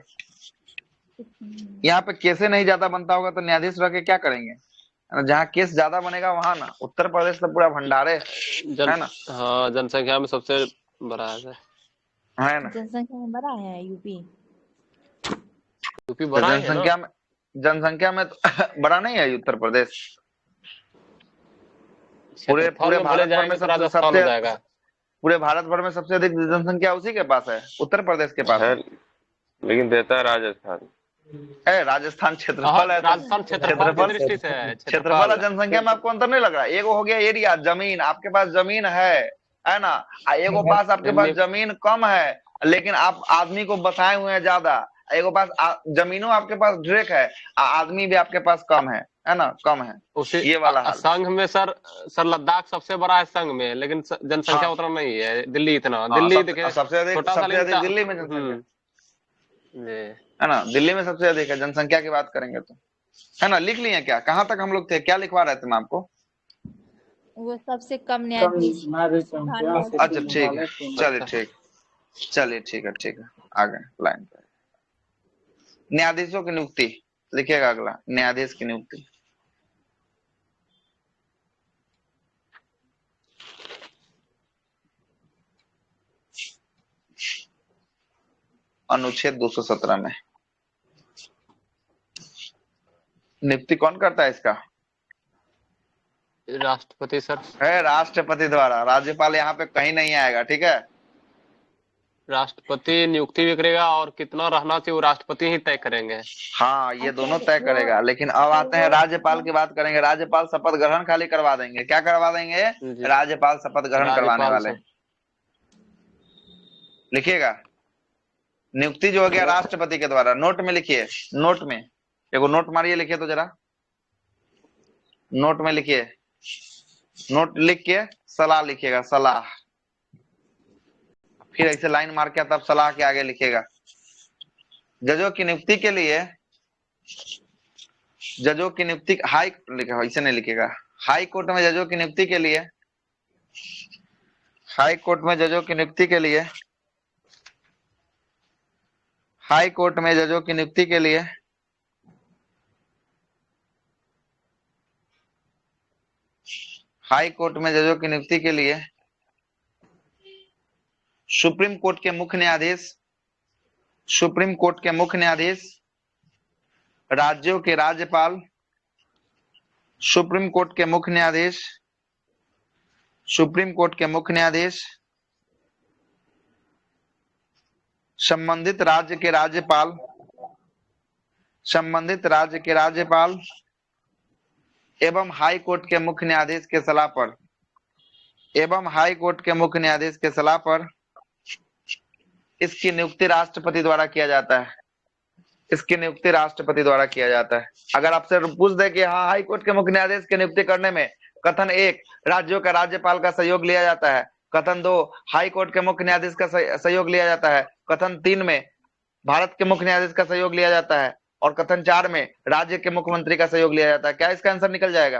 S1: यहाँ पे केसे नहीं ज्यादा बनता होगा तो न्यायाधीश रह के क्या करेंगे, जहाँ केस ज्यादा बनेगा वहां ना। उत्तर प्रदेश तो पूरा भंडारे है ना।
S5: हाँ जनसंख्या में सबसे बड़ा है
S1: ना,
S6: जनसंख्या में बड़ा है यूपी
S5: बड़ा है ना?
S1: जनसंख्या में तो बड़ा नहीं है उत्तर प्रदेश। पूरे भारत भर में पूरे भारत भर में सबसे अधिक जनसंख्या उसी के पास है, उत्तर प्रदेश के पास है।
S9: लेकिन देता है राजस्थान।
S1: राजस्थान क्षेत्रफल है, क्षेत्रफल और जनसंख्या में आपको अंतर नहीं लग रहा। एगो हो गया एरिया, जमीन, आपके पास जमीन है ना, एगो पास आपके पास जमीन कम है लेकिन आप आदमी को बसाए हुए हैं ज्यादा। एगो पास जमीनों आपके पास ढेर है, आदमी भी आपके पास कम है है ना, कम है,
S5: उसी
S1: ये वाला हाल।
S5: संघ में सर लद्दाख सबसे बड़ा है संघ में, लेकिन जनसंख्या
S1: हाँ।
S5: उतना नहीं है। दिल्ली इतना,
S1: हाँ,
S5: दिल्ली देखिए
S1: सबसे अधिक
S5: छोटा सा लेकिन
S1: दिल्ली में जनसंख्या
S5: जी।
S1: है ना, दिल्ली में सबसे अधिक है जनसंख्या की बात करेंगे तो, है ना। लिख लिए क्या, कहाँ तक हम लोग थे, क्या लिखवा रहे थे मैं आपको?
S6: वो सबसे कम न्यायाधीश
S1: अच्छा ठीक है, चलिए ठीक, चलिए ठीक है, ठीक है, आ गए लाइन पे। न्यायाधीशों की नियुक्ति लिखिएगा, अगला न्यायाधीश की नियुक्ति। अनुच्छेद 217 में नियुक्ति कौन करता है इसका?
S5: राष्ट्रपति सर।
S1: है राष्ट्रपति द्वारा, राज्यपाल यहाँ पे कहीं नहीं आएगा, ठीक है।
S5: राष्ट्रपति नियुक्ति भी करेगा और कितना रहना चाहिए वो राष्ट्रपति ही तय करेंगे।
S1: हाँ, ये दोनों तय करेगा, लेकिन अब आते हैं राज्यपाल की बात करेंगे। राज्यपाल शपथ ग्रहण खाली करवा देंगे, क्या करवा देंगे? राज्यपाल शपथ ग्रहण करवाने वाले। लिखिएगा, नियुक्ति जो हो गया राष्ट्रपति के द्वारा। नोट में लिखिए, नोट में एगो नोट मारिए, लिखिए तो जरा, नोट में लिखिए, नोट लिख के सलाह लिखिएगा, सलाह। फिर ऐसे लाइन मार के तब सलाह के आगे लिखिएगा। जजों की नियुक्ति के लिए, जजों की नियुक्ति हाई लिखा, ऐसे नहीं लिखिएगा। हाई कोर्ट में जजों की नियुक्ति के लिए, हाई कोर्ट में जजों की नियुक्ति के लिए, हाई कोर्ट में जजों की नियुक्ति के लिए हाई कोर्ट में जजों की नियुक्ति के लिए सुप्रीम कोर्ट के मुख्य न्यायाधीश, सुप्रीम कोर्ट के मुख्य न्यायाधीश, राज्यों के राज्यपाल, सुप्रीम कोर्ट के मुख्य न्यायाधीश, सुप्रीम कोर्ट के मुख्य न्यायाधीश, संबंधित राज्य के राज्यपाल, संबंधित राज्य के राज्यपाल एवं हाई कोर्ट के मुख्य न्यायाधीश के सलाह पर, एवं हाई कोर्ट के मुख्य न्यायाधीश के सलाह पर इसकी नियुक्ति राष्ट्रपति द्वारा किया जाता है। इसकी नियुक्ति राष्ट्रपति द्वारा किया जाता है। अगर आपसे पूछ दे कि हाँ, हाई कोर्ट के मुख्य न्यायाधीश की नियुक्ति करने में कथन 1 राज्यों का राज्यपाल का सहयोग लिया जाता है, कथन 2 हाई कोर्ट के मुख्य न्यायाधीश का सहयोग लिया जाता है, कथन 3 में भारत के मुख्य न्यायाधीश का सहयोग लिया जाता है, और कथन 4 में राज्य के मुख्यमंत्री का सहयोग लिया जाता है, क्या इसका आंसर निकल जाएगा?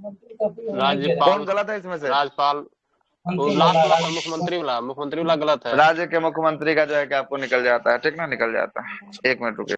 S5: राज्यपाल।
S1: कौन गलत है इसमें से?
S5: राज्यपाल, मुख्यमंत्री वाला गलत है।
S1: राज्य के मुख्यमंत्री का जो है कि आपको निकल जाता है, ठीक ना, निकल जाता है। 1 मिनट रुकिए।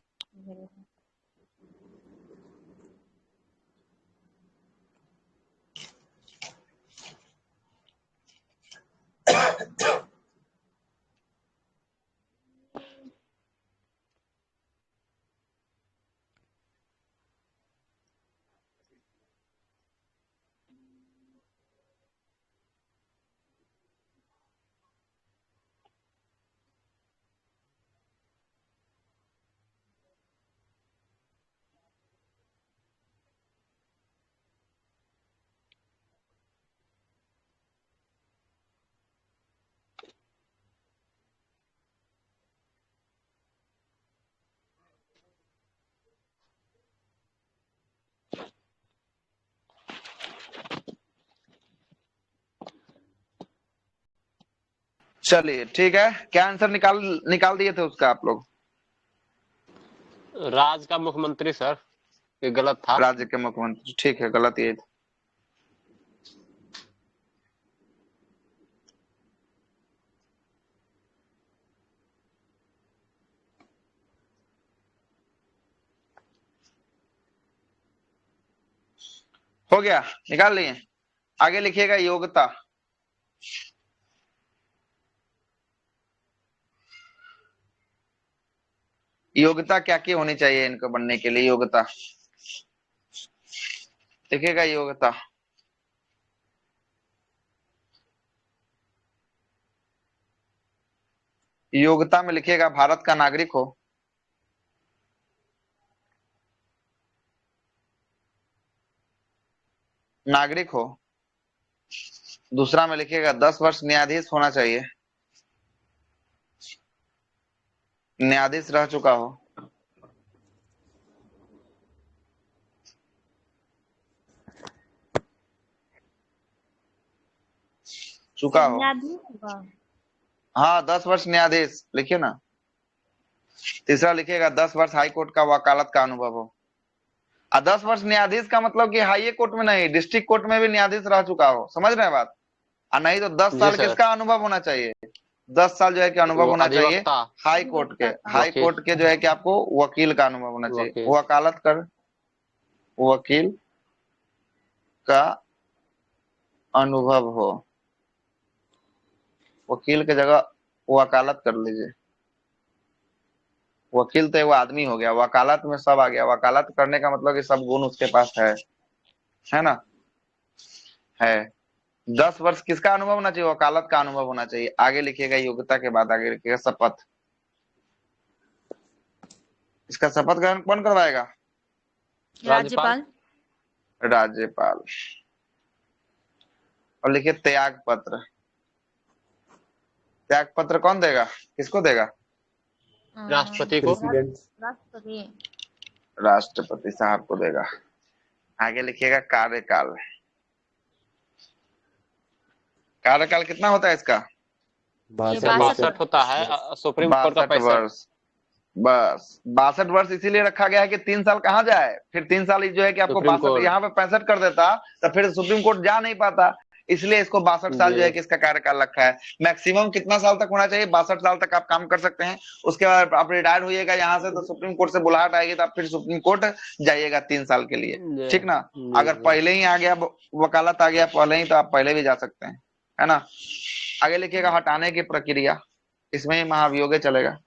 S1: चलिए ठीक है, क्या आंसर निकाल दिए थे उसका आप लोग?
S5: राज्य का मुख्यमंत्री सर, ये गलत था।
S1: राज्य के मुख्यमंत्री, ठीक है, गलत ये था। हो गया, निकाल लिए। आगे लिखिएगा योग्यता। योग्यता क्या क्या होनी चाहिए इनको बनने के लिए? योग्यता लिखिएगा, योग्यता। योग्यता में लिखिएगा भारत का नागरिक हो, नागरिक हो। दूसरा में लिखिएगा 10 वर्ष न्यायाधीश होना चाहिए, न्यायाधीश रह चुका हो। चुका
S6: सर
S1: हो।
S6: न्यायाधीश होगा।
S1: हाँ 10 वर्ष न्यायाधीश लिखिए ना। तीसरा लिखिएगा 10 वर्ष हाई कोर्ट का वकालत का अनुभव हो। 10 वर्ष न्यायाधीश का मतलब कि हाई कोर्ट में नहीं, डिस्ट्रिक्ट कोर्ट में भी न्यायाधीश रह चुका हो, समझ रहे हैं बात। नहीं तो 10
S5: जी
S1: साल
S5: सर।
S1: किसका अनुभव होना चाहिए, 10 साल जो है कि अनुभव
S5: वो
S1: होना चाहिए
S5: अधिवक्ता,
S1: हाई कोर्ट के, हाई
S5: वकील,
S1: कोर्ट के जो है कि आपको वकील का अनुभव होना चाहिए।
S5: वकील।
S1: वकालत कर, वकील का अनुभव हो, वकील की जगह वकालत कर लीजिए। वकील तो वो आदमी हो गया, वकालत में सब आ गया। वकालत करने का मतलब कि सब गुण उसके पास है ना, है। 10 वर्ष किसका अनुभव होना चाहिए, वकालत का अनुभव होना चाहिए। आगे लिखिएगा योग्यता के बाद आगे लिखिएगा शपथ। इसका शपथ ग्रहण कौन करवाएगा,
S6: राज्यपाल।
S1: राज्यपाल। और लिखिए त्याग पत्र। त्याग पत्र कौन देगा, किसको देगा,
S5: राष्ट्रपति को।
S8: प्रेसिडेंट।
S6: राष्ट्रपति।
S1: राष्ट्रपति साहब को देगा। आगे लिखिएगा कार्यकाल। कार्यकाल कितना होता है इसका,
S6: ये
S8: 62
S5: 62 होता है सुप्रीम कोर्ट का
S1: 62
S5: 65।
S1: वर्ष। बस 62 वर्ष इसीलिए रखा गया है कि 3 साल कहाँ जाए, फिर 3 साल जो है कि आपको
S5: सुप्रीम
S1: 62,
S5: कोर्ट।
S1: यहाँ पे 65 कर देता तो फिर सुप्रीम कोर्ट जा नहीं पाता, इसलिए इसको 62 साल जो है
S5: जी।
S1: कि इसका कार्यकाल रखा है। मैक्सिमम कितना साल तक होना चाहिए, 62 साल तक आप काम कर सकते हैं। उसके बाद आप रिटायर होइएगा यहाँ से तो सुप्रीम कोर्ट से बुलाहट आएगी तो आप फिर सुप्रीम कोर्ट जाइएगा 3 साल के लिए,
S5: जी,
S1: ठीक ना।
S5: जी,
S1: अगर
S5: जी।
S1: पहले ही आ गया, वकालत आ गया पहले ही, तो आप पहले भी जा सकते हैं, है ना। आगे लिखिएगा हटाने की प्रक्रिया, इसमें ही महाभियोग चलेगा।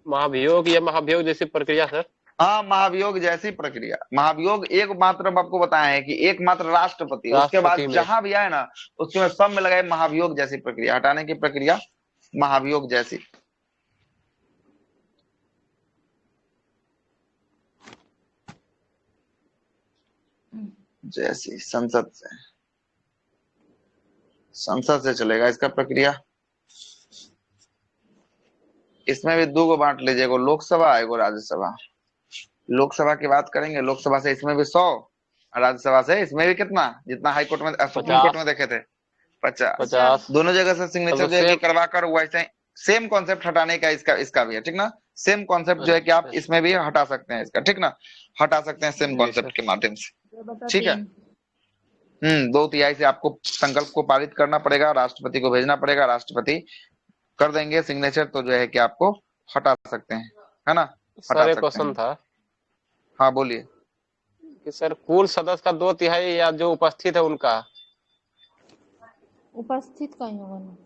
S5: महाभियोग या महाभियोग जैसी प्रक्रिया सर।
S1: हाँ महाभियोग जैसी प्रक्रिया। महाभियोग एक मात्र हम आपको बताए हैं कि एक मात्र राष्ट्रपति, उसके बाद
S5: राष्ट्रपति में।
S1: जहां भी आए ना उसके में सब में लगाए महाभियोग जैसी प्रक्रिया, हटाने की प्रक्रिया महाभियोग जैसी। जैसी संसद से चलेगा इसका प्रक्रिया। इसमें भी 2 को बांट लीजिए, एगो लोकसभा एगो राज्यसभा। लोकसभा की बात करेंगे, लोकसभा से इसमें भी 100, राज्यसभा से इसमें भी कितना, जितना हाई कोर्ट में सुप्रीम कोर्ट में देखे थे 50। दोनों जगह से सिग्नेचर जो है कि करवा कर वैसे सेम कॉन्सेप्ट हटाने का इसका भी है, ठीक ना। सेम कॉन्सेप्ट जो है कि आप इसमें भी हटा सकते हैं इसका, ठीक ना, हटा सकते हैं सेम कॉन्सेप्ट के माध्यम से, ठीक है। 2/3 से आपको संकल्प को पारित करना पड़ेगा, राष्ट्रपति को भेजना पड़ेगा, राष्ट्रपति कर देंगे सिग्नेचर, तो जो है कि आपको हटा सकते हैं, है ना, हटा
S5: सर एक
S1: सकते
S5: क्वेश्चन
S1: हैं।
S5: था
S1: हाँ बोलिए।
S5: कि सर कुल सदस्य का 2/3 या जो उपस्थित है उनका।
S6: उपस्थित का ही होगा ना।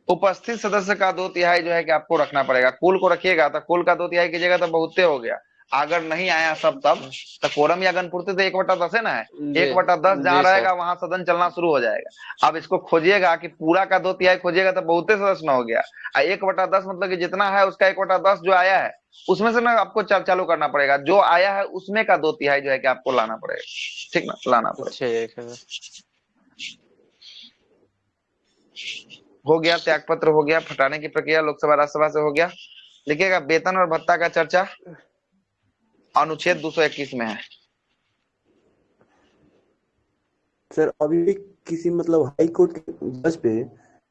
S1: उपस्थित सदस्य का 2/3 जो है कि आपको रखना पड़ेगा। कुल को रखिएगा तो कुल का 2/3 की जगह तो बहुते हो गया। अगर नहीं आया सब तब तो कोरम या गणपूर्ति तो 1/10 है ना, है 1/10 जहां रहेगा वहां सदन चलना शुरू हो जाएगा। अब इसको खोजिएगा कि पूरा का 2/3 खोजिएगा तो बहुते सदस्य न हो गया। 1/10 मतलब कि जितना है उसका 1/10 जो आया है उसमें से ना आपको चालू करना पड़ेगा, जो आया है उसमें का 2/3 जो है कि आपको लाना पड़ेगा, ठीक ना, लाना पड़ेगा। हो गया, त्याग पत्र हो गया, हटाने की प्रक्रिया लोकसभा राज्यसभा से हो गया। लिखिएगा वेतन और भत्ता का चर्चा अनुच्छेद 221 में है।
S8: सर अभी भी किसी मतलब हाई कोर्ट के जज पे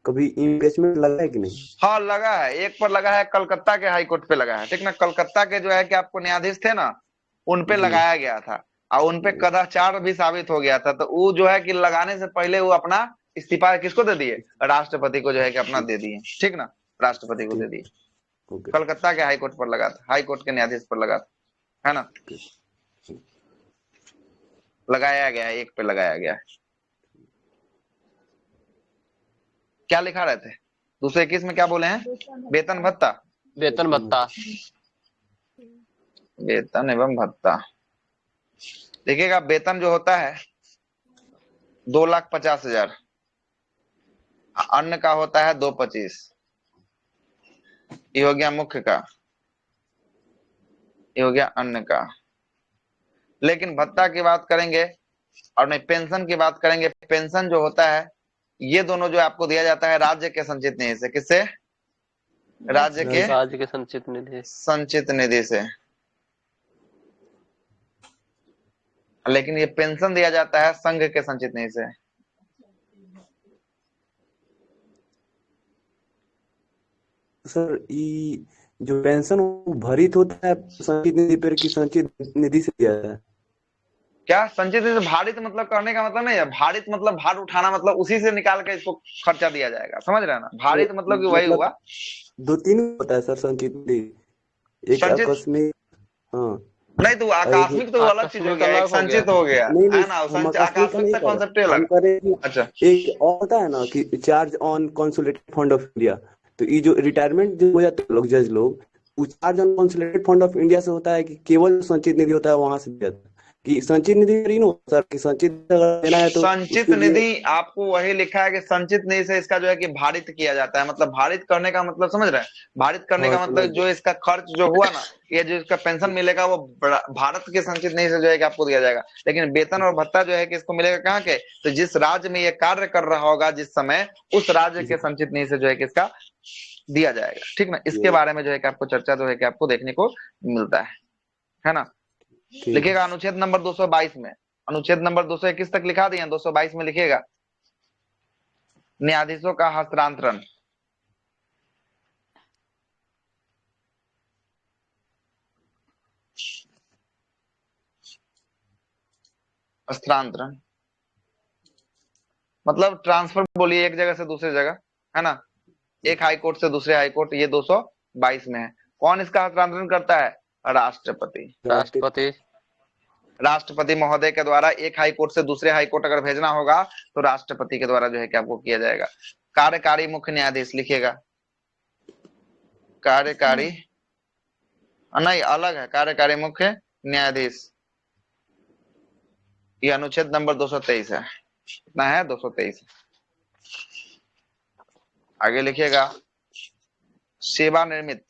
S8: कभी इम्पीचमेंट लगा है कि नहीं?
S1: हाँ लगा है, एक पर लगा है, कलकत्ता के हाई कोर्ट पे लगा है, ठीक ना। कलकत्ता के जो है कि आपको न्यायाधीश थे ना उन पे लगाया गया था और उन पे कदाचार भी साबित हो गया था, तो वो जो है कि लगाने से पहले वो अपना इस्तीफा किसको दे दिए, राष्ट्रपति को जो है कि अपना दे दिए, ठीक ना, राष्ट्रपति को दे दिए। कलकत्ता के हाई कोर्ट पर लगा था, हाई कोर्ट के न्यायाधीश पर लगा था, है ना, लगाया गया है, एक पे लगाया गया है। क्या लिखा रहे थे 221 में, क्या बोले हैं, वेतन भत्ता,
S5: वेतन भत्ता,
S1: वेतन एवं भत्ता। देखिएगा वेतन जो होता है 2,50,000, अन्न का होता है 225, ये हो गया मुख्य का, ये हो गया अन्न का। लेकिन भत्ता की बात करेंगे और नहीं पेंशन की बात करेंगे, पेंशन जो होता है ये दोनों जो आपको दिया जाता है राज्य के संचित निधि से, किससे, राज्य के संचित निधि से। लेकिन ये पेंशन दिया जाता है संघ के संचित निधि से,
S8: सर ये जो पेंशन वो भरित होता है संचित निधि पर कि संचित निधि से दिया है?
S1: क्या संचित निधि से भारित मतलब करने का मतलब नहीं है, भारित मतलब भार उठाना, मतलब उसी से निकाल के इसको खर्चा दिया जाएगा, समझ रहे हैं ना, भारित मतलब कि वही
S8: मतलब
S1: हुआ।
S8: 2-3 होता है सर संचित निधि, एक
S1: संचित
S8: आकस्मिक, हाँ,
S1: नहीं तो
S8: और एक
S1: आकस्मिक तो अलग चीज हो
S5: आकस्मिक
S1: गया, एक
S5: अलग हो
S1: संचित
S5: गया।
S1: हो गया
S8: नहीं नहीं
S1: है ना,
S8: हम आकस्मिक का
S1: आकस्मिक
S8: नहीं
S1: से
S8: कर
S1: कॉन्सेप्ट
S8: रहे, हम
S1: अलग।
S8: कर रहे हैं
S1: अच्छा
S8: कि एक और होता है ना कि charge on consolidated fund of India, तो ये जो रिटायरमेंट जो हो जाते हैं लोग, जज लोग, वो charge on consolidated fund of India से होता है कि केवल संचित निधि होता है वहां से दिया जाता है? कि संचित निधि नहीं होता सर, कि संचित अगर देना है तो
S1: संचित
S8: उसके लिए
S1: निधि आपको वही लिखा है कि संचित निधि से इसका जो है कि भारित किया जाता है, मतलब भारित करने का मतलब समझ रहे हैं, भारित करने
S8: हाँ
S1: का
S8: समझ
S1: मतलब जो इसका खर्च जो हुआ ना, ये जो इसका पेंशन मिलेगा वो भारत के संचित निधि से जो है कि आपको दिया जाएगा। लेकिन वेतन और भत्ता जो है कि इसको मिलेगा कहाँ के, तो जिस राज्य में ये कार्य कर रहा होगा जिस समय, उस राज्य के संचित निधि से जो है कि इसका दिया जाएगा, ठीक ना। इसके बारे में जो है कि आपको चर्चा जो है कि आपको देखने को मिलता है ना।
S8: ठीक।
S1: लिखेगा अनुच्छेद नंबर 222 में, अनुच्छेद नंबर 221 तक लिखा दिया, 222 में लिखेगा न्यायाधीशों का हस्तांतरण। हस्तांतरण मतलब ट्रांसफर बोलिए, एक जगह से दूसरी जगह, है ना, एक हाई कोर्ट से दूसरे हाई कोर्ट, ये 222 में है। कौन इसका हस्तांतरण करता है? राष्ट्रपति।
S5: राष्ट्रपति।
S1: राष्ट्रपति महोदय के द्वारा एक हाई कोर्ट से दूसरे हाई कोर्ट अगर भेजना होगा तो राष्ट्रपति के द्वारा जो है कि आपको किया जाएगा। कार्यकारी मुख्य न्यायाधीश लिखिएगा, कार्यकारी नहीं अलग है, कार्यकारी मुख्य न्यायाधीश, ये अनुच्छेद नंबर 223 है। कितना है? 223। आगे लिखिएगा सेवानिवृत्त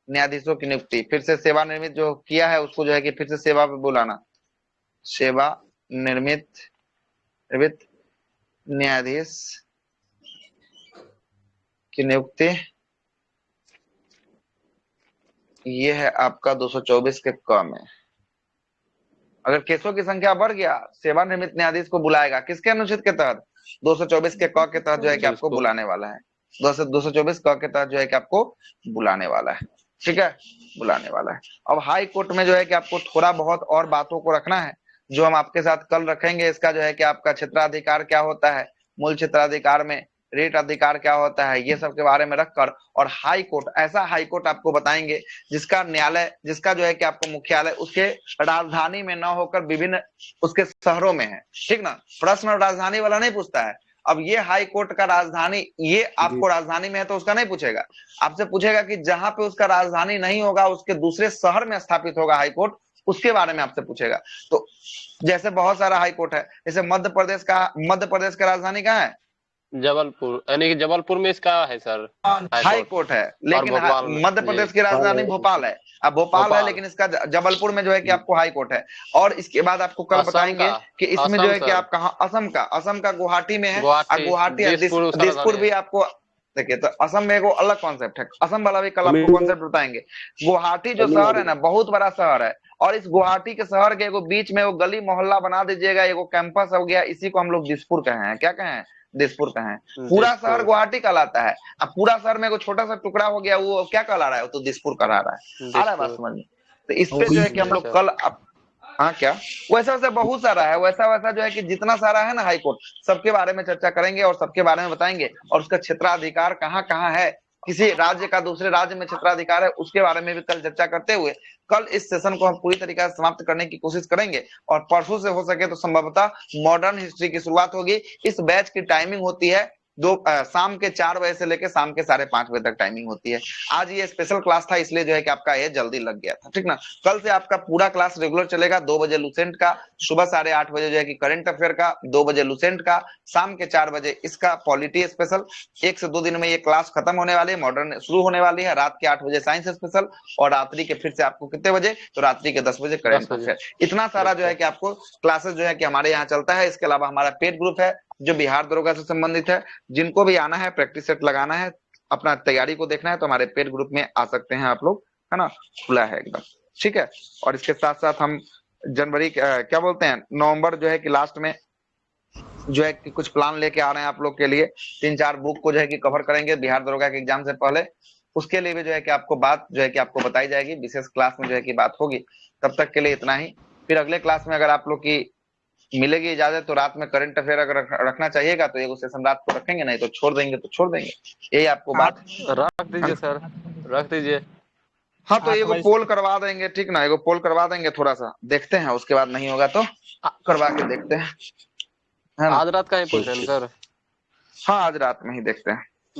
S1: न्यायाधीशों की नियुक्ति, फिर से सेवानिवृत्त जो किया है उसको जो है कि फिर से सेवा पे बुलाना। सेवानिवृत्त न्यायाधीश की नियुक्ति, ये है आपका 224 के क में। अगर केसों की संख्या बढ़ गया, सेवानिवृत्त न्यायाधीश को बुलाएगा, किसके अनुच्छेद के तहत? 224 के क के तहत जो है कि आपको बुलाने वाला है। 224 क के तहत जो है कि आपको बुलाने वाला है, ठीक है, बुलाने वाला है। अब हाई कोर्ट में जो है कि आपको थोड़ा बहुत और बातों को रखना है, जो हम आपके साथ कल रखेंगे। इसका जो है कि आपका क्षेत्राधिकार क्या होता है, मूल क्षेत्राधिकार में रेट अधिकार क्या होता है, ये सब के बारे में रखकर, और हाई कोर्ट, ऐसा हाई कोर्ट आपको बताएंगे जिसका न्यायालय, जिसका जो है कि आपको मुख्यालय उसके राजधानी में न होकर विभिन्न उसके शहरों में है, ठीक ना। प्रश्न राजधानी वाला नहीं पूछता है। अब ये हाई कोर्ट का राजधानी, ये आपको राजधानी में है तो उसका नहीं पूछेगा, आपसे पूछेगा कि जहां पे उसका राजधानी नहीं होगा, उसके दूसरे शहर में स्थापित होगा हाई कोर्ट, उसके बारे में आपसे पूछेगा। तो जैसे बहुत सारा हाई कोर्ट है, जैसे मध्य प्रदेश का राजधानी कहाँ है?
S5: जबलपुर, यानी कि जबलपुर में इसका है सर
S1: हाई कोर्ट है, लेकिन मध्य प्रदेश की राजधानी भोपाल है। अब भोपाल है लेकिन इसका जबलपुर में जो है कि आपको हाई कोर्ट है। और इसके बाद आपको कल बताएंगे कि इसमें जो है कि आप कहा, असम का गुवाहाटी में है, और गुवाहाटी दिसपुर भी आपको देखिए। तो असम में एगो अलग कॉन्सेप्ट है, असम वाला भी कल आपको कॉन्सेप्ट बताएंगे। गुवाहाटी जो शहर है ना, बहुत बड़ा शहर है, और इस गुवाहाटी के शहर के एगो बीच में वो गली मोहल्ला बना दीजिएगा, एगो कैंपस हो गया, इसी को हम लोग दिसपुर कहे हैं। क्या कहे हैं? दिसपुर कहे हैं। पूरा शहर गुवाहाटी कहलाता है, अब पूरा शहर में एगो छोटा सा टुकड़ा हो गया, वो क्या कहला रहा है? वो तो दिसपुर कहला रहा है। आ रहा है बात समझ में? तो इस पे जो है कि हम लोग कल हाँ क्या वैसा वैसा बहुत सारा है, वैसा वैसा जो है कि जितना सारा है ना हाई कोर्ट, सबके बारे में चर्चा करेंगे और सबके बारे में बताएंगे, और उसका क्षेत्राधिकार कहाँ कहाँ है, किसी राज्य का दूसरे राज्य में क्षेत्राधिकार है, उसके बारे में भी कल चर्चा करते हुए कल इस सेशन को हम पूरी तरीके से समाप्त करने की कोशिश करेंगे। और परसों से हो सके तो संभवतः मॉडर्न हिस्ट्री की शुरुआत होगी। इस बैच की टाइमिंग होती है शाम के 4 बजे से लेकर शाम के 5:30 बजे तक टाइमिंग होती है। आज ये स्पेशल क्लास था, इसलिए जो है कि आपका ये जल्दी लग गया था, ठीक ना। कल से आपका पूरा क्लास रेगुलर चलेगा। 2 बजे लुसेंट का, सुबह 8:30 बजे जो है कि करंट अफेयर का, 2 बजे लुसेंट का, शाम के 4 बजे इसका पॉलिटी स्पेशल। 1 से 2 दिन में ये क्लास खत्म होने वाली है, मॉडर्न शुरू होने वाली है। रात के 8 बजे साइंस स्पेशल, और रात्रि के फिर से आपको कितने बजे? तो रात्रि के 10 बजे करंट अफेयर। इतना सारा जो है कि आपको क्लासेस जो है कि हमारे यहाँ चलता है। इसके अलावा हमारा पेड ग्रुप है जो बिहार दरोगा से संबंधित है। जिनको भी आना है, प्रैक्टिस सेट लगाना है, अपना तैयारी को देखना है, तो हमारे पेड ग्रुप में आ सकते हैं आप लोग, है ना, खुला है एकदम, ठीक है। और इसके साथ साथ हम जनवरी क्या बोलते हैं, नवंबर जो है कि लास्ट में जो है कि कुछ प्लान लेके आ रहे हैं आप लोग के लिए। 3-4 बुक को जो है कि कवर करेंगे बिहार दरोगा के एग्जाम से पहले। उसके लिए भी जो है कि आपको बात जो है कि आपको बताई जाएगी, विशेष क्लास में जो है कि बात होगी। तब तक के लिए इतना ही। फिर अगले क्लास में अगर आप लोग की मिलेगी इजाजत तो रात में करंट अफेयर अगर रखना चाहिएगा तो एक सेशन रात को रखेंगे, नहीं तो छोड़ देंगे तो छोड़ देंगे। यही आपको बात।
S5: रख दीजिए सर, रख दीजिए।
S1: हाँ तो
S4: 8
S1: एगो
S4: बजे
S1: पोल करवा देंगे, ठीक ना, एगो पोल करवा देंगे, थोड़ा सा देखते हैं, उसके बाद नहीं होगा तो करवा के देखते हैं, है ना।
S5: आज रात का ही पूछ रहे हैं सर।
S1: हाँ आज रात में ही देखते हैं।